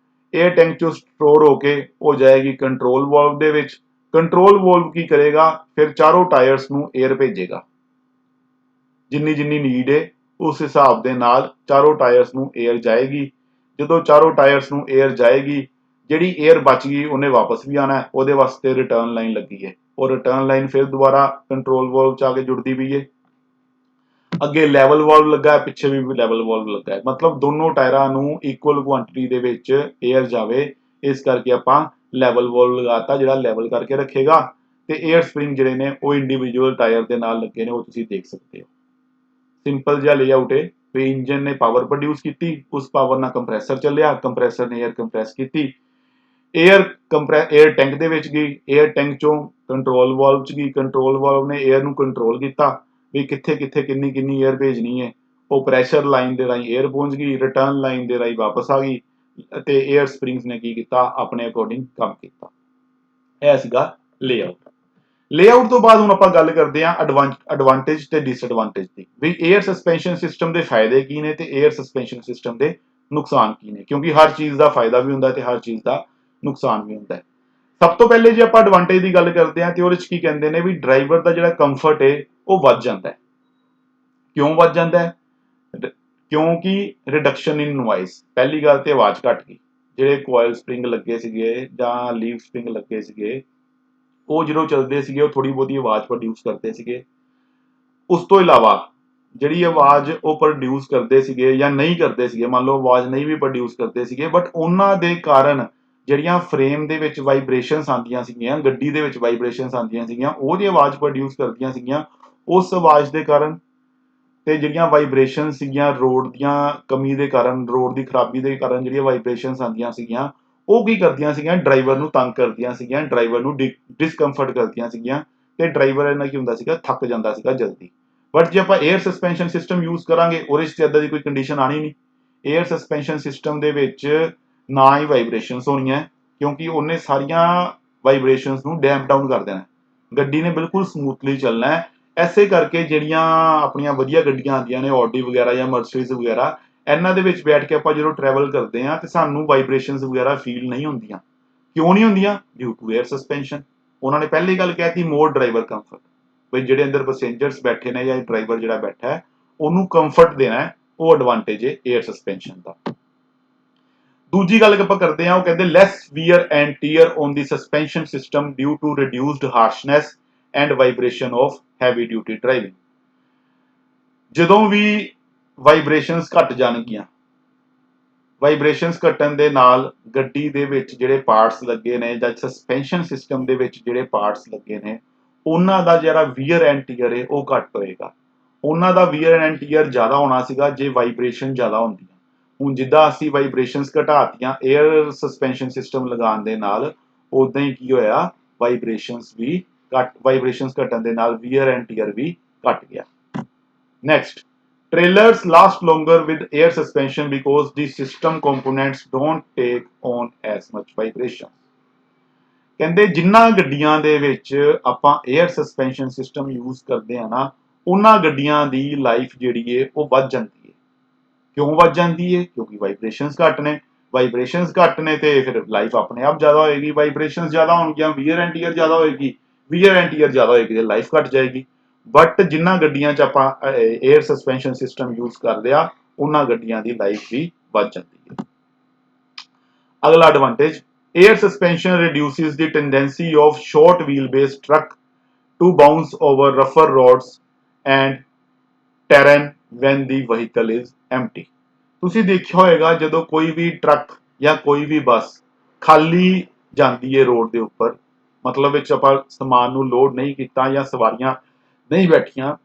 A: 에ਅਰ ਟੈਂਕ ਚੋਂ ਸਟੋਰ ਹੋ ਕੇ ਉਹ ਜਾਏਗੀ ਕੰਟਰੋਲ ਵਾਲਵ ਦੇ ਵਿੱਚ। ਕੰਟਰੋਲ ਵਾਲਵ ਕੀ ਕਰੇਗਾ, ਫਿਰ ਚਾਰੋਂ ਟਾਇਰਸ ਨੂੰ 에ਅਰ ਭੇਜੇਗਾ, ਜਿੰਨੀ ਜਿੰਨੀ ਨੀਡ ਹੈ ਉਸ ਹਿਸਾਬ ਦੇ ਨਾਲ ਚਾਰੋਂ ਟਾਇਰਸ ਨੂੰ 에ਅਰ ਜਾਏਗੀ। ਜਦੋਂ ਚਾਰੋਂ ਟਾਇਰਸ ਨੂੰ 에ਅਰ ਜਾਏਗੀ, ਜਿਹੜੀ 에ਅਰ ਬਚ ਗਈ ਉਹਨੇ ਵਾਪਸ ਵੀ ਆਣਾ, ਉਹਦੇ ਵਾਸਤੇ ਰਿਟਰਨ ਲਾਈਨ ਲੱਗੀ ਹੈ, ਉਹ ਰਿਟਰਨ ਲਾਈਨ ਫਿਰ ਦੁਬਾਰਾ ਕੰਟਰੋਲ ਵਾਲਵ 'ਚ ਆ ਕੇ ਜੁੜਦੀ ਪਈ ਹੈ। ਅੱਗੇ ਲੈਵਲ ਵਾਲਵ ਲੱਗਾ ਹੈ, ਪਿੱਛੇ ਵੀ ਲੈਵਲ ਵਾਲਵ ਲੱਗਾ ਹੈ, ਮਤਲਬ ਦੋਨੋਂ ਟਾਇਰਾਂ ਨੂੰ ਇਕੁਅਲ ਕੁਆਂਟੀਟੀ ਦੇ ਵਿੱਚ 에ਅਰ ਜਾਵੇ, ਇਸ ਕਰਕੇ ਆਪਾਂ ਲੈਵਲ ਵਾਲਵ ਲਗਾਤਾ ਜਿਹੜਾ ਲੈਵਲ ਕਰਕੇ ਰੱਖੇਗਾ, ਤੇ 에ਅਰ ਸਪਰਿੰਗ ਜਿਹੜੇ ਨੇ ਉਹ ਇੰਡੀਵਿਜੂਅਲ ਟਾਇਰ ਦੇ ਨਾਲ ਲੱਗੇ ਨੇ, ਉਹ ਤੁਸੀਂ ਦੇਖ ਸਕਦੇ ਹੋ। ਸਿੰਪਲ ਜਿਹਾ ਲੇਆਊਟ ਹੈ ਵੀ ਇੰਜਨ ਨੇ ਪਾਵਰ ਪ੍ਰੋਡਿਊਸ ਕੀਤੀ, ਉਸ ਪਾਵਰ ਨਾਲ ਕੰਪਰੈਸਰ ਚੱਲਿਆ, ਕੰਪਰੈਸਰ ਨੇ 에ਅਰ ਕੰਪਰੈਸ ਕੀਤੀ, 에ਅਰ ਟੈਂਕ ਦੇ ਵਿੱਚ ਗਈ, 에ਅਰ ਟੈਂਕ ਚੋਂ ਕੰਟਰੋਲ ਵਾਲਵ 'ਚ ਗਈ, ਕੰਟਰੋਲ ਵਾਲਵ ਨੇ 에ਅਰ ਨੂੰ ਕੰਟਰੋਲ ਕੀਤਾ ਵੀ ਕਿੱਥੇ ਕਿੱਥੇ ਕਿੰਨੀ ਕਿੰਨੀ 에ਅਰ ਭੇਜਣੀ ਹੈ, ਉਹ ਪ੍ਰੈਸ਼ਰ ਲਾਈਨ ਦੇ ਰਾਹੀਂ 에ਅਰ ਪਹੁੰਚ ਗਈ, ਰਿਟਰਨ ਲਾਈਨ ਦੇ ਰਾਹੀਂ ਵਾਪਸ ਆ ਗਈ, ਅਤੇ 에ਅਰ ਸਪਰਿੰਗਸ ਨੇ ਕੀ ਕੀਤਾ, ਆਪਣੇ ਅਕੋਰਡਿੰਗ ਕੰਮ ਕੀਤਾ। ਇਹ ਸੀਗਾ ਲੇਆਊਟ। ਲੇਆਊਟ ਤੋਂ ਬਾਅਦ ਹੁਣ ਆਪਾਂ ਗੱਲ ਕਰਦੇ ਹਾਂ ਐਡਵਾਂਟੇਜ ਤੇ ਡਿਸਐਡਵਾਂਟੇਜ ਦੀ, ਵੀ 에ਅਰ ਸਸਪੈਂਸ਼ਨ ਸਿਸਟਮ ਦੇ ਫਾਇਦੇ ਕੀ ਨੇ ਤੇ 에ਅਰ ਸਸਪੈਂਸ਼ਨ ਸਿਸਟਮ ਦੇ ਨੁਕਸਾਨ ਕੀ ਨੇ, ਕਿਉਂਕਿ ਹਰ ਚੀਜ਼ ਦਾ ਫਾਇਦਾ ਵੀ ਹੁੰਦਾ ਤੇ ਹਰ ਚੀਜ਼ ਦਾ ਨੁਕਸਾਨ ਵੀ ਹੁੰਦਾ ਹੈ। ਸਭ ਤੋਂ ਪਹਿਲੇ ਜੇ ਆਪਾਂ ਐਡਵਾਂਟੇਜ ਦੀ ਗੱਲ ਕਰਦੇ ਹਾਂ ਤੇ ਉਹਦੇ 'ਚ ਕੀ ਕਹਿੰਦੇ ਨੇ ਵੀ ਡਰਾਈਵਰ ਦਾ ਜਿਹੜਾ ਕੰਫਰਟ ਹੈ ਉਹ ਵੱਧ ਜਾਂਦਾ ਹੈ। ਕਿਉਂ ਵੱਧ ਜਾਂਦਾ ਹੈ? ਕਿਉਂਕਿ ਰਿਡਕਸ਼ਨ ਇਨ ਨੋਇਸ, ਪਹਿਲੀ ਗੱਲ ਤੇ ਆਵਾਜ਼ ਘਟ ਗਈ, ਜਿਹੜੇ ਕੋਇਲ ਸਪਰਿੰਗ ਲੱਗੇ ਸੀਗੇ ਜਾਂ ਲੀਵ ਸਪਰਿੰਗ ਲੱਗੇ ਸੀਗੇ ਉਹ ਜਦੋਂ ਚੱਲਦੇ ਸੀਗੇ ਉਹ ਥੋੜੀ ਬਹੁਤੀ ਆਵਾਜ਼ ਪ੍ਰੋਡਿਊਸ ਕਰਦੇ ਸੀਗੇ। ਉਸ ਤੋਂ ਇਲਾਵਾ ਜਿਹੜੀ ਆਵਾਜ਼ ਉਹ ਪ੍ਰੋਡਿਊਸ ਕਰਦੇ ਸੀਗੇ ਜਾਂ ਨਹੀਂ ਕਰਦੇ ਸੀਗੇ, ਮੰਨ ਲਓ ਆਵਾਜ਼ ਨਹੀਂ ਵੀ ਪ੍ਰੋਡਿਊਸ ਕਰਦੇ ਸੀਗੇ, ਬਟ ਉਹਨਾਂ ਦੇ ਕਾਰਨ ਜਿਹੜੀਆਂ ਫਰੇਮ ਦੇ ਵਿੱਚ ਵਾਈਬ੍ਰੇਸ਼ਨਸ ਆਉਂਦੀਆਂ ਸੀਗੀਆਂ, ਗੱਡੀ ਦੇ ਵਿੱਚ ਵਾਈਬ੍ਰੇਸ਼ਨਸ ਆਉਂਦੀਆਂ ਸੀਗੀਆਂ, ਉਹ ਜੇ ਆਵਾਜ਼ ਪ੍ਰੋਡਿਊਸ ਕਰਦੀਆਂ ਸੀਗੀਆਂ, ਉਸ ਆਵਾਜ਼ ਦੇ ਕਾਰਨ ਤੇ ਜਿਹੜੀਆਂ ਵਾਈਬ੍ਰੇਸ਼ਨ ਸੀਗੀਆਂ ਰੋਡ ਦੀਆਂ ਕਮੀ ਦੇ ਕਾਰਨ, ਰੋਡ ਦੀ ਖਰਾਬੀ ਦੇ ਕਾਰਨ ਜਿਹੜੀਆਂ ਵਾਈਬ੍ਰੇਸ਼ਨਸ ਆਉਂਦੀਆਂ ਸੀਗੀਆਂ, ਉਹ ਕੀ ਕਰਦੀਆਂ ਸੀਗੀਆਂ, ਡਰਾਈਵਰ ਨੂੰ ਤੰਗ ਕਰਦੀਆਂ ਸੀਗੀਆਂ, ਡਰਾਈਵਰ ਨੂੰ ਡਿਸਕੰਫਰਟ ਕਰਦੀਆਂ ਸੀਗੀਆਂ, ਤੇ ਡਰਾਈਵਰ ਇਹਨਾਂ ਕੀ ਹੁੰਦਾ ਸੀਗਾ, ਥੱਕ ਜਾਂਦਾ ਸੀਗਾ ਜਲਦੀ। ਬਟ ਜੇ ਆਪਾਂ 에ਅਰ ਸਸਪੈਂਸ਼ਨ ਸਿਸਟਮ ਯੂਜ਼ ਕਰਾਂਗੇ ਉਹਦੇ 'ਚ ਇਦਾਂ ਦੀ ਕੋਈ ਕੰਡੀਸ਼ਨ ਆਣੀ ਨਹੀਂ। 에ਅਰ ਸਸਪੈਂਸ਼ਨ ਸਿਸਟਮ ਦੇ ਵਿੱਚ ਨਾ ਹੀ ਵਾਈਬ੍ਰੇਸ਼ਨਸ ਹੋਣੀਆਂ, ਕਿਉਂਕਿ ਉਹਨੇ ਸਾਰੀਆਂ ਵਾਈਬ੍ਰੇਸ਼ਨਸ ਨੂੰ ਡੈਂਪ ਡਾਊਨ ਕਰ ਦੇਣਾ, ਗੱਡੀ ਨੇ ਬਿਲਕੁਲ ਸਮੂਥਲੀ ਚੱਲਣਾ ਹੈ। ਐਸੇ ਕਰਕੇ ਜਿਹੜੀਆਂ ਆਪਣੀਆਂ ਵਧੀਆ ਗੱਡੀਆਂ ਆਉਂਦੀਆਂ ਨੇ ਆਡੀ ਵਗੈਰਾ ਜਾਂ ਮਰਸੀਡੀਜ਼ ਵਗੈਰਾ, ਇਹਨਾਂ ਦੇ ਵਿੱਚ ਬੈਠ ਕੇ ਆਪਾਂ ਜਦੋਂ ਟਰੈਵਲ ਕਰਦੇ ਹਾਂ ਤੇ ਸਾਨੂੰ ਵਾਈਬ੍ਰੇਸ਼ਨਸ ਵਗੈਰਾ ਫੀਲ ਨਹੀਂ ਹੁੰਦੀਆਂ। ਕਿਉਂ ਨਹੀਂ ਹੁੰਦੀਆਂ? Due to air suspension. ਉਹਨਾਂ ਨੇ ਪਹਿਲੀ ਗੱਲ ਕਹਿਤੀ ਮੋਰ ਡਰਾਈਵਰ ਕੰਫਰਟ, ਵੀ ਜਿਹੜੇ ਅੰਦਰ ਪੈਸੇਂਜਰਸ ਬੈਠੇ ਨੇ ਜਾਂ ਡਰਾਈਵਰ ਜਿਹੜਾ ਬੈਠਾ ਹੈ ਉਹਨੂੰ ਕੰਫਰਟ ਦੇਣਾ ਹੈ, ਉਹ ਐਡਵਾਂਟੇਜ ਹੈ 에ਅਰ ਸਸਪੈਂਸ਼ਨ ਦਾ। ਦੂਜੀ ਗੱਲ ਆਪਾਂ ਕਰਦੇ ਹਾਂ, ਉਹ ਕਹਿੰਦੇ less wear and tear on the suspension system due to reduced harshness and vibration of heavy duty driving. ਜਦੋਂ ਵੀ ਵਾਈਬ੍ਰੇਸ਼ਨਸ ਘਟ ਜਾਣਗੀਆਂ, ਵਾਈਬ੍ਰੇਸ਼ਨਸ ਘਟਣ ਦੇ ਨਾਲ ਗੱਡੀ ਦੇ ਵਿੱਚ ਜਿਹੜੇ ਪਾਰਟਸ ਲੱਗੇ ਨੇ ਜਾਂ ਸਸਪੈਂਸ਼ਨ ਸਿਸਟਮ ਦੇ ਵਿੱਚ ਜਿਹੜੇ ਪਾਰਟਸ ਲੱਗੇ ਨੇ ਉਹਨਾਂ ਦਾ ਜਿਹੜਾ ਵੀਅਰ ਐਂਡ ਟੀਅਰ ਹੈ ਉਹ ਘੱਟ ਹੋਏਗਾ। ਉਹਨਾਂ ਦਾ ਵੀਅਰ ਐਂਡ ਟੀਅਰ ਜ਼ਿਆਦਾ ਹੋਣਾ ਸੀਗਾ ਜੇ ਵਾਈਬ੍ਰੇਸ਼ਨ ਜ਼ਿਆਦਾ ਹੁੰਦੀ। ਹੁਣ ਜਿੱਦਾਂ ਅਸੀਂ ਵਾਈਬ੍ਰੇਸ਼ਨਸ ਘਟਾਤੀਆਂ 에ਅਰ ਸਸਪੈਂਸ਼ਨ ਸਿਸਟਮ ਲਗਾਉਣ ਦੇ ਨਾਲ, ਉਦਾਂ ਹੀ ਕੀ ਹੋਇਆ, ਵਾਈਬ੍ਰੇਸ਼ਨਸ ਘਟਣ ਦੇ ਨਾਲ ਵੀਅਰ ਐਂਡ ਟੀਅਰ ਵੀ ਘਟ ਗਿਆ। Next, trailers last longer with air suspension because the system components don't take on as much vibration. ਕਹਿੰਦੇ ਜਿੰਨਾ ਗੱਡੀਆਂ ਦੇ ਵਿੱਚ ਆਪਾਂ 에ਅਰ ਸਸਪੈਂਸ਼ਨ ਸਿਸਟਮ ਯੂਜ਼ ਕਰਦੇ ਆ ਨਾ, ਉਹਨਾਂ ਗੱਡੀਆਂ ਦੀ ਲਾਈਫ ਜਿਹੜੀ ਹੈ ਉਹ ਵੱਧ ਜਾਂਦੀ ਹੈ। ਕਿਉਂ ਵੱਧ ਜਾਂਦੀ ਹੈ? ਕਿਉਂਕਿ ਵਾਈਬ੍ਰੇਸ਼ਨਸ ਘੱਟ ਨੇ। ਵਾਈਬ੍ਰੇਸ਼ਨਸ ਘੱਟ ਨੇ ਤੇ ਫਿਰ ਲਾਈਫ ਆਪਣੇ ਆਪ ਜ਼ਿਆਦਾ ਹੋਏਗੀ। ਵਾਈਬ੍ਰੇਸ਼ਨਸ ਜ਼ਿਆਦਾ ਹੋਣਗੀਆਂ, ਵੀਅਰ ਐਂਡ ਟੀਅਰ ਜ਼ਿਆਦਾ ਹੋਏਗੀ। ਵੀਅਰ ਐਂਡ ਟੀਅਰ ਜ਼ਿਆਦਾ ਹੋਏਗੀ ਤੇ ਲਾਈਫ ਘੱਟ ਜਾਏਗੀ। ਬਟ ਜਿਨ੍ਹਾਂ ਗੱਡੀਆਂ 'ਚ ਆਪਾਂ 에ਅਰ ਸਸਪੈਂਸ਼ਨ ਸਿਸਟਮ ਯੂਜ਼ ਕਰਦੇ ਆ, ਉਹਨਾਂ ਗੱਡੀਆਂ ਦੀ ਲਾਈਫ ਵੀ ਵੱਧ ਜਾਂਦੀ ਹੈ। ਅਗਲਾ advantage, air suspension reduces the tendency of short wheelbase truck to bounce over rougher roads and terrain when the vehicle is empty. ਤੁਸੀਂ ਦੇਖਿਆ ਹੋਏਗਾ ਜਦੋਂ ਕੋਈ ਵੀ ਟਰੱਕ ਜਾਂ ਕੋਈ ਵੀ ਬੱਸ ਖਾਲੀ ਜਾਂਦੀ ਹੈ ਰੋਡ ਦੇ ਉੱਪਰ, ਮਤਲਬ ਵਿੱਚ ਆਪਾਂ ਸਮਾਨ ਨੂੰ ਲੋਡ ਨਹੀਂ ਕੀਤਾ ਜਾਂ ਸਵਾਰੀਆਂ ਨਹੀਂ ਬੈਠੀਆਂ,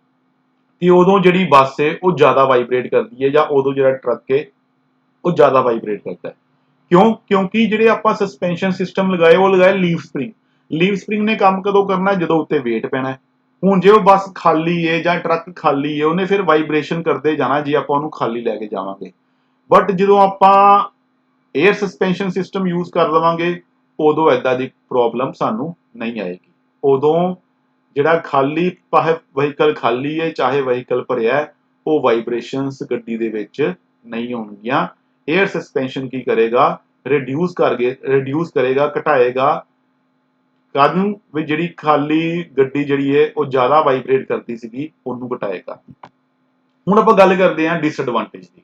A: ਤੇ ਉਦੋਂ ਜਿਹੜੀ ਬੱਸ ਹੈ ਉਹ ਜ਼ਿਆਦਾ ਵਾਈਬ੍ਰੇਟ ਕਰਦੀ ਹੈ ਜਾਂ ਉਦੋਂ ਜਿਹੜਾ ਟਰੱਕ ਹੈ ਉਹ ਜ਼ਿਆਦਾ ਵਾਈਬ੍ਰੇਟ ਕਰਦਾ ਹੈ। ਕਿਉਂ? ਕਿਉਂਕਿ ਜਿਹੜੇ ਆਪਾਂ ਸਸਪੈਂਸ਼ਨ ਸਿਸਟਮ ਲਗਾਏ ਉਹ ਲਗਾਏ ਲੀਵ ਸਪਰਿੰਗ। ਲੀਵ ਸਪਰਿੰਗ ਨੇ ਕੰਮ ਕਦੋਂ ਕਰਨਾ? ਜਦੋਂ ਉੱਤੇ weight ਪੈਣਾ। ਹੁਣ ਜੇ ਉਹ ਬੱਸ ਖਾਲੀ ਹੈ ਜਾਂ ਟਰੱਕ ਖਾਲੀ ਹੈ, ਉਹਨੇ ਫਿਰ ਵਾਈਬ੍ਰੇਸ਼ਨ ਕਰਦੇ ਜਾਣਾ ਜੇ ਆਪਾਂ ਉਹਨੂੰ ਖਾਲੀ ਲੈ ਕੇ ਜਾਵਾਂਗੇ। ਬਟ ਜਦੋਂ ਆਪਾਂ 에ਅਰ ਸਸਪੈਂਸ਼ਨ ਸਿਸਟਮ ਯੂਜ਼ ਕਰ ਲਵਾਂਗੇ, ਉਦੋਂ ਐਦਾਂ ਦੀ ਪ੍ਰੋਬਲਮ ਸਾਨੂੰ ਨਹੀਂ ਆਏਗੀ। ਉਦੋਂ ਜਿਹੜਾ ਖਾਲੀ ਵਹੀਕਲ ਖਾਲੀ ਹੈ ਚਾਹੇ ਵਹੀਕਲ ਭਰਿਆ ਹੈ, ਉਹ ਵਾਈਬ੍ਰੇਸ਼ਨਸ ਗੱਡੀ ਦੇ ਵਿੱਚ ਨਹੀਂ ਹੋਣਗੀਆਂ। 에ਅਰ ਸਸਪੈਂਸ਼ਨ ਕੀ ਕਰੇਗਾ? ਰਿਡਿਊਸ ਕਰੇਗਾ, ਘਟਾਏਗਾ। ਕਾਹਨੂੰ? ਵੀ ਜਿਹੜੀ ਖਾਲੀ ਗੱਡੀ ਜਿਹੜੀ ਹੈ ਉਹ ਜ਼ਿਆਦਾ ਵਾਈਬ੍ਰੇਟ ਕਰਦੀ ਸੀਗੀ, ਉਹਨੂੰ ਘਟਾਏਗਾ। ਹੁਣ ਆਪਾਂ ਗੱਲ ਕਰਦੇ ਹਾਂ ਡਿਸਐਡਵਾਂਟੇਜ ਦੀ।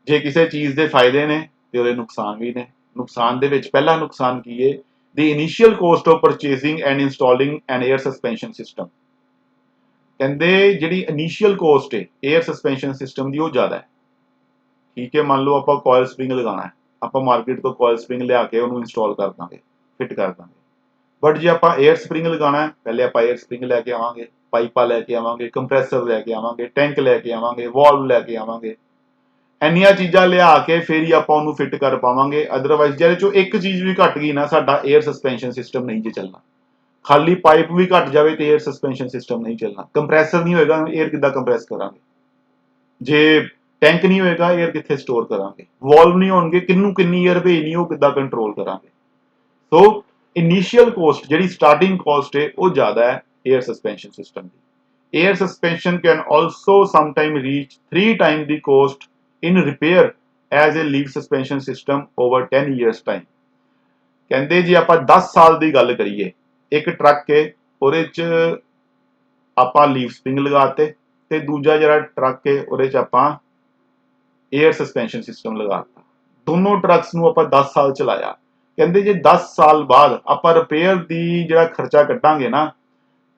A: ਜੇ ਕਿਸੇ ਚੀਜ਼ ਦੇ ਫਾਇਦੇ ਨੇ ਤੇ ਉਹਦੇ ਨੁਕਸਾਨ ਵੀ ਨੇ। ਨੁਕਸਾਨ ਦੇ ਵਿੱਚ ਪਹਿਲਾ ਨੁਕਸਾਨ ਕੀ ਹੈ? The initial cost of purchasing and installing an air suspension system. ਕਹਿੰਦੇ ਜਿਹੜੀ ਇਨੀਸ਼ੀਅਲ ਕੋਸਟ ਹੈ 에ਅਰ ਸਸਪੈਂਸ਼ਨ ਸਿਸਟਮ ਦੀ ਉਹ ਜ਼ਿਆਦਾ ਹੈ। ਠੀਕ ਹੈ, ਮੰਨ ਲਓ ਆਪਾਂ ਕੋਇਲ ਸਪਰਿੰਗ ਲਗਾਉਣਾ ਹੈ, ਆਪਾਂ ਮਾਰਕੀਟ ਤੋਂ ਕੋਇਲ ਸਪਰਿੰਗ ਲਿਆ ਕੇ ਉਹਨੂੰ ਇੰਸਟਾਲ ਕਰ ਦਾਂਗੇ, ਫਿੱਟ ਕਰ ਦਾਂਗੇ। ਬਟ ਜੇ ਆਪਾਂ 에ਅਰ ਸਪਰਿੰਗ ਲਗਾਉਣਾ ਹੈ, ਪਹਿਲੇ ਆਪਾਂ 에ਅਰ ਸਪਰਿੰਗ ਲੈ ਕੇ ਆਵਾਂਗੇ, ਪਾਈਪਾਂ ਲੈ ਕੇ ਆਵਾਂਗੇ, ਕੰਪਰੈਸਰ ਲੈ ਕੇ ਆਵਾਂਗੇ, ਟੈਂਕ ਲੈ ਕੇ ਆਵਾਂਗੇ, ਵਾਲਵ ਲੈ ਕੇ ਆਵਾਂਗੇ। ਇੰਨੀਆਂ ਚੀਜ਼ਾਂ ਲਿਆ ਕੇ ਫਿਰ ਹੀ ਆਪਾਂ ਉਹਨੂੰ ਫਿੱਟ ਕਰ ਪਾਵਾਂਗੇ। ਅਦਰਵਾਈਜ਼ ਜਿਹਦੇ ਚੋਂ ਇੱਕ ਚੀਜ਼ ਵੀ ਘਟ ਗਈ ਨਾ, ਸਾਡਾ 에ਅਰ ਸਸਪੈਂਸ਼ਨ ਸਿਸਟਮ ਨਹੀਂ ਜੇ ਚੱਲਣਾ। ਖਾਲੀ ਪਾਈਪ ਵੀ ਘਟ ਜਾਵੇ ਤੇ 에ਅਰ ਸਸਪੈਂਸ਼ਨ ਸਿਸਟਮ ਨਹੀਂ ਚੱਲਣਾ। ਕੰਪਰੈਸਰ ਨਹੀਂ ਹੋਏਗਾ, 에ਅਰ ਕਿੱਦਾਂ ਕੰਪਰੈਸ ਕਰਾਂਗੇ? ਜੇ ਟੈਂਕ ਨਹੀਂ ਹੋਏਗਾ, 에ਅਰ ਕਿੱਥੇ ਸਟੋਰ ਕਰਾਂਗੇ? ਵਾਲਵ ਨਹੀਂ ਹੋਣਗੇ, ਕਿੰਨੀ 에ਅਰ ਭੇਜਣੀ, ਉਹ ਕਿੱਦਾਂ ਕੰਟਰੋਲ ਕਰਾਂਗੇ? ਸੋ ਇਨੀਸ਼ੀਅਲ ਕੋਸਟ, ਜਿਹੜੀ ਸਟਾਰਟਿੰਗ ਕੋਸਟ ਹੈ, ਉਹ ਜ਼ਿਆਦਾ ਹੈ air suspension system the. Air suspension can also sometime reach 3 times the cost in repair as a leaf suspension system over 10 years time. ਕਹਿੰਦੇ ਜੇ ਆਪਾਂ 10 ਸਾਲ ਦੀ ਗੱਲ ਕਰੀਏ, ਇੱਕ ਟਰੱਕ ਹੈ ਉਹਦੇ 'ਚ ਆਪਾਂ ਲੀਫ ਸਪਰਿੰਗ ਲਗਾਤੇ ਤੇ ਦੂਜਾ ਜਿਹੜਾ ਟਰੱਕ ਹੈ ਉਹਦੇ 'ਚ ਆਪਾਂ 에ਅਰ ਸਸਪੈਂਸ਼ਨ ਸਿਸਟਮ ਲਗਾਤਾ। ਦੋਨੋਂ ਟਰੱਕਸ ਨੂੰ ਆਪਾਂ 10 ਸਾਲ ਚਲਾਇਆ। ਕਹਿੰਦੇ ਜੇ 10 ਸਾਲ ਬਾਅਦ ਆਪਾਂ ਰਿਪੇਅਰ ਦੀ ਜਿਹੜਾ ਖਰਚਾ ਕੱਢਾਂਗੇ ਨਾ,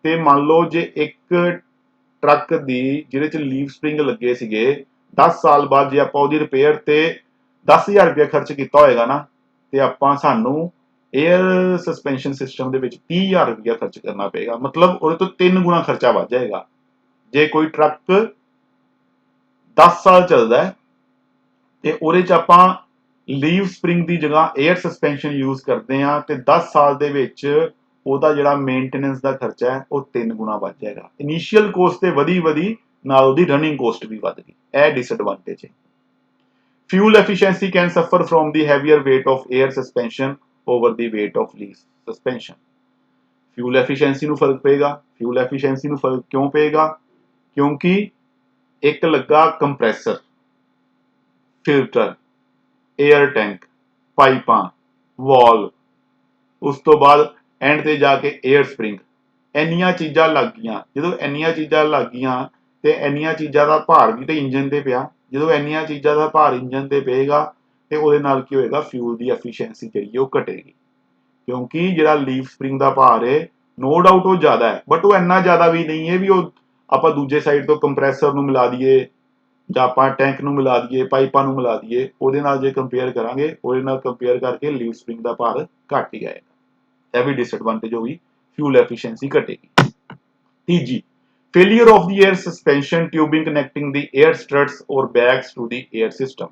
A: ਤੇ ਮੰਨ ਲਓ ਜੇ ਇੱਕ ਟਰੱਕ ਦੀ ਜਿਹਦੇ 'ਚ ਲੀਫ ਸਪਰਿੰਗ ਲੱਗੇ ਸੀਗੇ, 10 ਸਾਲ ਬਾਅਦ ਜੇ ਆਪਾਂ ਉਹਦੀ ਰਿਪੇਅਰ ਤੇ 10,000 ਰੁਪਇਆ ਖਰਚ ਕੀਤਾ ਹੋਏਗਾ ਨਾ, ਤੇ ਸਾਨੂੰ 에ਅਰ ਸਸਪੈਂਸ਼ਨ ਸਿਸਟਮ ਦੇ ਵਿੱਚ 30,000 ਰੁਪਇਆ ਖਰਚ ਕਰਨਾ ਪਏਗਾ। ਮਤਲਬ ਉਹਦੇ ਤੋਂ 3 ਗੁਣਾ ਖਰਚਾ ਵੱਧ ਜਾਏਗਾ। ਜੇ ਕੋਈ ਟਰੱਕ 10 ਸਾਲ ਚੱਲਦਾ ਹੈ ਤੇ ਉਹਦੇ 'ਚ ਆਪਾਂ ਲੀਵ ਸਪਰਿੰਗ ਦੀ ਜਗ੍ਹਾ 에ਅਰ ਸਸਪੈਂਸ਼ਨ ਯੂਜ਼ ਕਰਦੇ ਹਾਂ, ਤੇ 10 ਸਾਲ ਦੇ ਵਿੱਚ ਉਹਦਾ ਜਿਹੜਾ ਮੇਨਟੇਨੈਂਸ ਦਾ ਖਰਚਾ ਹੈ ਉਹ 3 ਗੁਣਾ ਵੱਧ ਜਾਏਗਾ। ਇਨੀਸ਼ੀਅਲ ਕੋਸਟ ਤੇ ਵਧੀ ਨਾਲ ਉਹਦੀ ਰਨਿੰਗ ਕੋਸਟ ਵੀ ਵੱਧ ਗਈ। ਇਹ ਡਿਸਐਡਵਾਂਟੇਜ ਹੈ। Fuel efficiency can suffer from the heavier weight of air suspension over the weight of leaf suspension. Fuel efficiency ਨੂੰ ਫਰਕ ਪਏਗਾ। Fuel efficiency ਨੂੰ ਫਰਕ ਕਿਉਂ ਪਏਗਾ? ਕਿਉਂਕਿ ਇੱਕ ਲੱਗਾ ਕੰਪਰੈਸਰ, ਫਿਲਟਰ, 에ਅਰ ਟੈਂਕ, ਪਾਈਪਾਂ, ਵਾਲਵ, ਉਸ ਤੋਂ ਬਾਅਦ ਐਂਡ ਤੇ ਜਾ ਕੇ 에ਅਰ ਸਪਰਿੰਗ। ਇੰਨੀਆਂ ਚੀਜ਼ਾਂ ਲੱਗ ਗਈਆਂ। ਜਦੋਂ ਇੰਨੀਆਂ ਚੀਜ਼ਾਂ ਲੱਗ ਗਈਆਂ ਤੇ ਇੰਨੀਆਂ ਚੀਜ਼ਾਂ ਦਾ ਭਾਰ ਵੀ ਤੇ ਇੰਜਨ ਤੇ ਪਿਆ। ਜਦੋਂ ਇੰਨੀਆਂ ਚੀਜ਼ਾਂ ਦਾ ਭਾਰ ਇੰਜਨ ਤੇ ਪਏਗਾ ਤੇ ਉਹਦੇ ਨਾਲ ਕੀ ਹੋਏਗਾ, ਫਿਊਲ ਦੀ ਐਫੀਸ਼ੀਐਂਸੀ ਜਿਹੜੀ ਉਹ ਘਟੇਗੀ। ਕਿਉਂਕਿ ਜਿਹੜਾ ਲੀਫ ਸਪਰਿੰਗ ਦਾ ਭਾਰ ਹੈ ਨੋ ਡਾਊਟ ਉਹ ਜ਼ਿਆਦਾ ਹੈ, ਬਟ ਉਹ ਇੰਨਾ ਜ਼ਿਆਦਾ ਵੀ ਨਹੀਂ ਹੈ ਵੀ ਉਹ ਆਪਾਂ ਦੂਜੇ ਸਾਈਡ ਤੋਂ ਕੰਪਰੈਸਰ ਨੂੰ ਮਿਲਾ ਦਈਏ ਜਾਂ ਆਪਾਂ ਟੈਂਕ ਨੂੰ ਮਿਲਾ ਦਈਏ, ਪਾਈਪਾਂ ਨੂੰ ਮਿਲਾ ਦਈਏ। ਉਹਦੇ ਨਾਲ ਜੇ ਕੰਪੇਅਰ ਕਰਾਂਗੇ, ਉਹਦੇ ਨਾਲ ਕੰਪੇਅਰ ਕਰਕੇ ਲੀਫ ਸਪਰਿੰਗ ਦਾ ਭਾਰ ਘੱਟ ਹੀ ਆਏਗਾ। ਇਹ ਵੀ ਡਿਸਐਡਵਾਂਟੇਜ ਹੋਗੀ, ਫਿਊਲ ਐਫੀਸ਼ੀਐਂਸੀ ਘਟੇਗੀ। ਤੀਜੀ, failure of the air suspension tubing connecting the air struts or bags to the air system।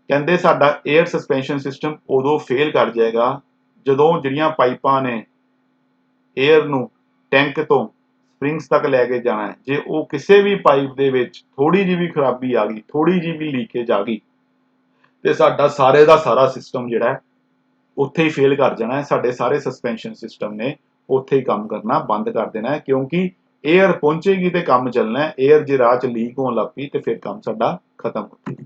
A: ਕਹਿੰਦੇ ਸਾਡਾ 에ਅਰ ਸਸਪੈਂਸ਼ਨ ਸਿਸਟਮ ਉਦੋਂ ਫੇਲ ਕਰ ਜਾਏਗਾ ਜਦੋਂ ਜਿਹੜੀਆਂ ਪਾਈਪਾਂ ਨੇ 에ਅਰ ਨੂੰ ਟੈਂਕ ਤੋਂ ਸਪ੍ਰਿੰਗਸ ਤੱਕ ਲੈ ਕੇ ਜਾਣਾ ਹੈ, ਜੇ ਉਹ ਕਿਸੇ ਵੀ ਪਾਈਪ ਦੇ ਵਿੱਚ ਥੋੜੀ ਜਿਹੀ ਵੀ ਖਰਾਬੀ ਆ ਗਈ, ਥੋੜੀ ਜਿਹੀ ਵੀ ਲੀਕੇਜ ਆ ਗਈ ਤੇ ਸਾਡਾ ਸਾਰੇ ਦਾ ਸਾਰਾ ਸਿਸਟਮ ਜਿਹੜਾ ਉੱਥੇ ਹੀ ਫੇਲ ਕਰ ਜਾਣਾ ਹੈ। ਸਾਡੇ ਸਾਰੇ ਸਸਪੈਂਸ਼ਨ ਸਿਸਟਮ ਨੇ ਉੱਥੇ ਹੀ ਕੰਮ ਕਰਨਾ ਬੰਦ ਕਰ ਦੇਣਾ ਹੈ, ਕਿਉਂਕਿ 에ਅਰ ਪਹੁੰਚੇਗੀ ਤੇ ਕੰਮ ਚੱਲਣਾ ਹੈ। 에ਅਰ ਜੇ ਰਾਹ 'ਚ ਲੀਕ ਹੋਣ ਲੱਗ ਪਈ ਤੇ ਫਿਰ ਕੰਮ ਸਾਡਾ ਖਤਮ ਹੋ ਜਾਏਗਾ।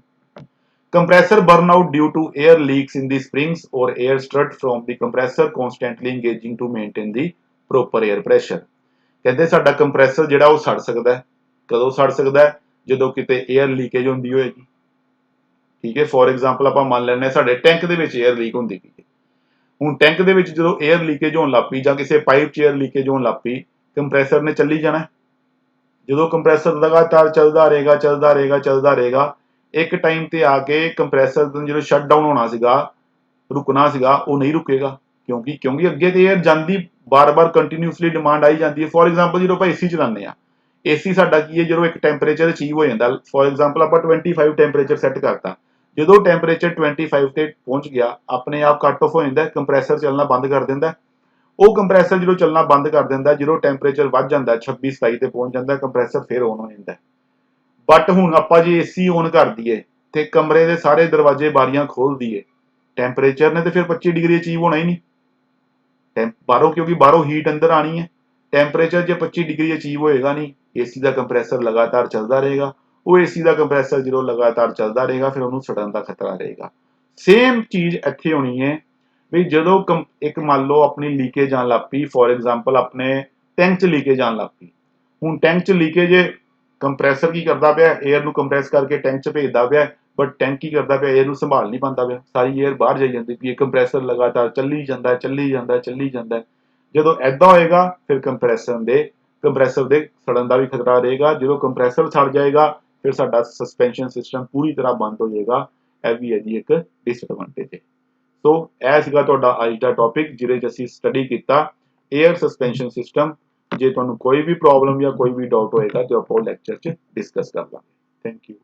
A: Compressor burnout due to air leaks in the springs or air strut from the compressor constantly engaging to maintain the proper air pressure। ਕਹਿੰਦੇ ਸਾਡਾ ਕੰਪਰੈਸਰ ਜਿਹੜਾ ਉਹ ਸੜ ਸਕਦਾ ਹੈ। ਕਦੋਂ ਸੜ ਸਕਦਾ ਹੈ? ਜਦੋਂ ਕਿਤੇ 에ਅਰ ਲੀਕੇਜ ਹੁੰਦੀ ਹੋਏਗੀ। ਠੀਕ ਹੈ, ਫੋਰ ਐਗਜ਼ਾਮਪਲ ਆਪਾਂ ਮੰਨ ਲੈਂਦੇ ਹਾਂ ਸਾਡੇ ਟੈਂਕ ਦੇ ਵਿੱਚ 에ਅਰ ਲੀਕ ਹੁੰਦੀ ਪਈ ਹੈ। ਹੁਣ ਟੈਂਕ ਦੇ ਵਿੱਚ ਜਦੋਂ 에ਅਰ ਲੀਕੇਜ ਹੋਣ ਲੱਗ ਪਈ ਜਾਂ ਕਿਸੇ ਪਾਈਪ 'ਚ 에ਅਰ ਲੀਕੇਜ ਹੋਣ ਲੱਗ ਪਈ, ਕੰਪਰੈਸਰ ਨੇ ਚੱਲੀ ਜਾਣਾ। ਜਦੋਂ ਕੰਪਰੈਸਰ ਲਗਾਤਾਰ ਚੱਲਦਾ ਰਹੇਗਾ ਚੱਲਦਾ ਰਹੇਗਾ ਚੱਲਦਾ ਰਹੇਗਾ, ਇੱਕ ਟਾਈਮ ਤੇ ਆ ਕੇ ਕੰਪਰੈਸਰ ਨੂੰ ਜਦੋਂ ਸ਼ਟ ਡਾਊਨ ਹੋਣਾ ਸੀਗਾ, ਰੁਕਣਾ ਸੀਗਾ, ਉਹ ਨਹੀਂ ਰੁਕੇਗਾ। ਕਿਉਂਕਿ ਅੱਗੇ ਤੇ 에ਅਰ ਜਾਂਦੀ ਬਾਰ-ਬਾਰ ਕੰਟੀਨਿਊਸਲੀ ਡਿਮਾਂਡ ਆਈ ਜਾਂਦੀ ਹੈ। ਫੋਰ ਐਗਜ਼ਾਮਪਲ ਜਦੋਂ ਆਪਾਂ ਏਸੀ ਚਲਾਉਂਦੇ ਆ, ਏਸੀ ਸਾਡਾ ਕੀ ਹੈ, ਜਦੋਂ ਇੱਕ ਟੈਂਪਰੇਚਰ ਅਚੀਵ ਹੋ ਜਾਂਦਾ, ਫੋਰ ਐਗਜ਼ਾਮਪਲ ਆਪਾਂ 25 ਟੈਂਪਰੇਚਰ ਸੈੱਟ ਕਰਤਾ, ਜਦੋਂ ਟੈਂਪਰੇਚਰ 25 ਤੇ ਪਹੁੰਚ ਗਿਆ ਆਪਣੇ ਆਪ ਕੱਟ ਆਫ ਹੋ ਜਾਂਦਾ, ਕੰਪਰੈਸਰ ਚੱਲਣਾ ਬੰਦ ਕਰ ਦਿੰਦਾ। ਉਹ ਕੰਪਰੈਸਰ ਜਦੋਂ ਚੱਲਣਾ ਬੰਦ ਕਰ ਦਿੰਦਾ, ਜਦੋਂ ਟੈਂਪਰੇਚਰ ਵੱਧ ਜਾਂਦਾ 26-27 ਤੇ ਪਹੁੰਚ ਜਾਂਦਾ, ਕੰਪਰੈਸਰ ਫਿਰ ਔਨ ਹੋ ਜਾਂਦਾ। ਬਟ ਹੁਣ ਆਪਾਂ ਜੇ ਏਸੀ ਔਨ ਕਰ ਦਈਏ ਤੇ ਕਮਰੇ ਦੇ ਸਾਰੇ ਦਰਵਾਜ਼ੇ ਬਾਰੀਆਂ ਖੋਲ ਦਈਏ, ਟੈਂਪਰੇਚਰ ਨੇ ਤੇ ਫਿਰ 25 ਡਿਗਰੀ ਅਚੀਵ ਹੋਣਾ ਹੀ ਨਹੀਂ ਬਾਹਰੋਂ, ਕਿਉਂਕਿ ਬਾਹਰੋਂ ਹੀਟ ਅੰਦਰ ਆਣੀ ਹੈ। ਟੈਂਪਰੇਚਰ ਜੇ 25 ਡਿਗਰੀ ਅਚੀਵ ਹੋਏਗਾ ਨਹੀਂ, ਏਸੀ ਦਾ ਕੰਪਰੈਸਰ ਲਗਾਤਾਰ ਚੱਲਦਾ ਰਹੇਗਾ। ਉਹ ਏਸੀ ਦਾ ਕੰਪਰੈਸਰ ਜਦੋਂ ਲਗਾਤਾਰ ਚੱਲਦਾ ਰਹੇਗਾ, ਫਿਰ ਉਹਨੂੰ ਸੜਨ ਦਾ ਖਤਰਾ ਰਹੇਗਾ। ਸੇਮ ਚੀਜ਼ ਇੱਥੇ ਹੋਣੀ ਹੈ ਵੀ ਜਦੋਂ ਇੱਕ ਮੰਨ ਲਓ ਆਪਣੀ ਲੀਕੇਜ ਆਉਣ ਲੱਗ ਪਈ, ਫੋਰ ਐਗਜ਼ਾਮਪਲ ਆਪਣੇ ਟੈਂਕ 'ਚ ਲੀਕੇਜ ਆਉਣ ਲੱਗ ਪਈ। ਹੁਣ ਟੈਂਕ 'ਚ ਲੀਕੇਜ, ਕੰਪਰੈਸਰ ਕੀ ਕਰਦਾ ਪਿਆ, 에ਅਰ ਨੂੰ ਕੰਪਰੈਸ ਕਰਕੇ ਟੈਂਕ 'ਚ ਭੇਜਦਾ ਪਿਆ, ਬਟ ਟੈਂਕ ਕੀ ਕਰਦਾ ਪਿਆ, 에ਅਰ ਨੂੰ ਸੰਭਾਲ ਨਹੀਂ ਪਾਉਂਦਾ ਪਿਆ, ਸਾਰੀ 에ਅਰ ਬਾਹਰ ਜਾਈ ਜਾਂਦੀ ਪਈ। ਕੰਪਰੈਸਰ ਲਗਾਤਾਰ ਚੱਲੀ ਜਾਂਦਾ ਚੱਲੀ ਜਾਂਦਾ ਚੱਲੀ ਜਾਂਦਾ। ਜਦੋਂ ਐਦਾਂ ਹੋਏਗਾ ਫਿਰ ਕੰਪਰੈਸਰ ਦੇ ਸੜਨ ਦਾ ਵੀ ਖਤਰਾ ਰਹੇਗਾ। ਜਦੋਂ ਕੰਪਰੈਸਰ ਸੜ ਜਾਏਗਾ ਫਿਰ ਸਾਡਾ ਸਸਪੈਂਸ਼ਨ ਸਿਸਟਮ ਪੂਰੀ ਤਰ੍ਹਾਂ ਬੰਦ ਹੋ ਜਾਏਗਾ। ਇਹ ਵੀ ਇਹਦੀ ਇੱਕ ਡਿਸਐਡਵਾਂਟੇਜ ਹੈ। ਸੋ ਇਹ ਸੀਗਾ ਤੁਹਾਡਾ ਅੱਜ ਦਾ ਟੌਪਿਕ, ਜਿਹਦੇ 'ਚ ਅਸੀਂ ਸਟੱਡੀ ਕੀਤਾ 에ਅਰ ਸਸਪੈਂਸ਼ਨ ਸਿਸਟਮ। ਜੇ ਤੁਹਾਨੂੰ ਕੋਈ ਵੀ ਪ੍ਰੋਬਲਮ ਜਾਂ ਕੋਈ ਵੀ ਡਾਊਟ ਹੋਏਗਾ ਤਾਂ ਆਪਾਂ ਉਹ ਲੈਕਚਰ 'ਚ ਡਿਸਕਸ ਕਰ ਲਾਂਗੇ। Thank you.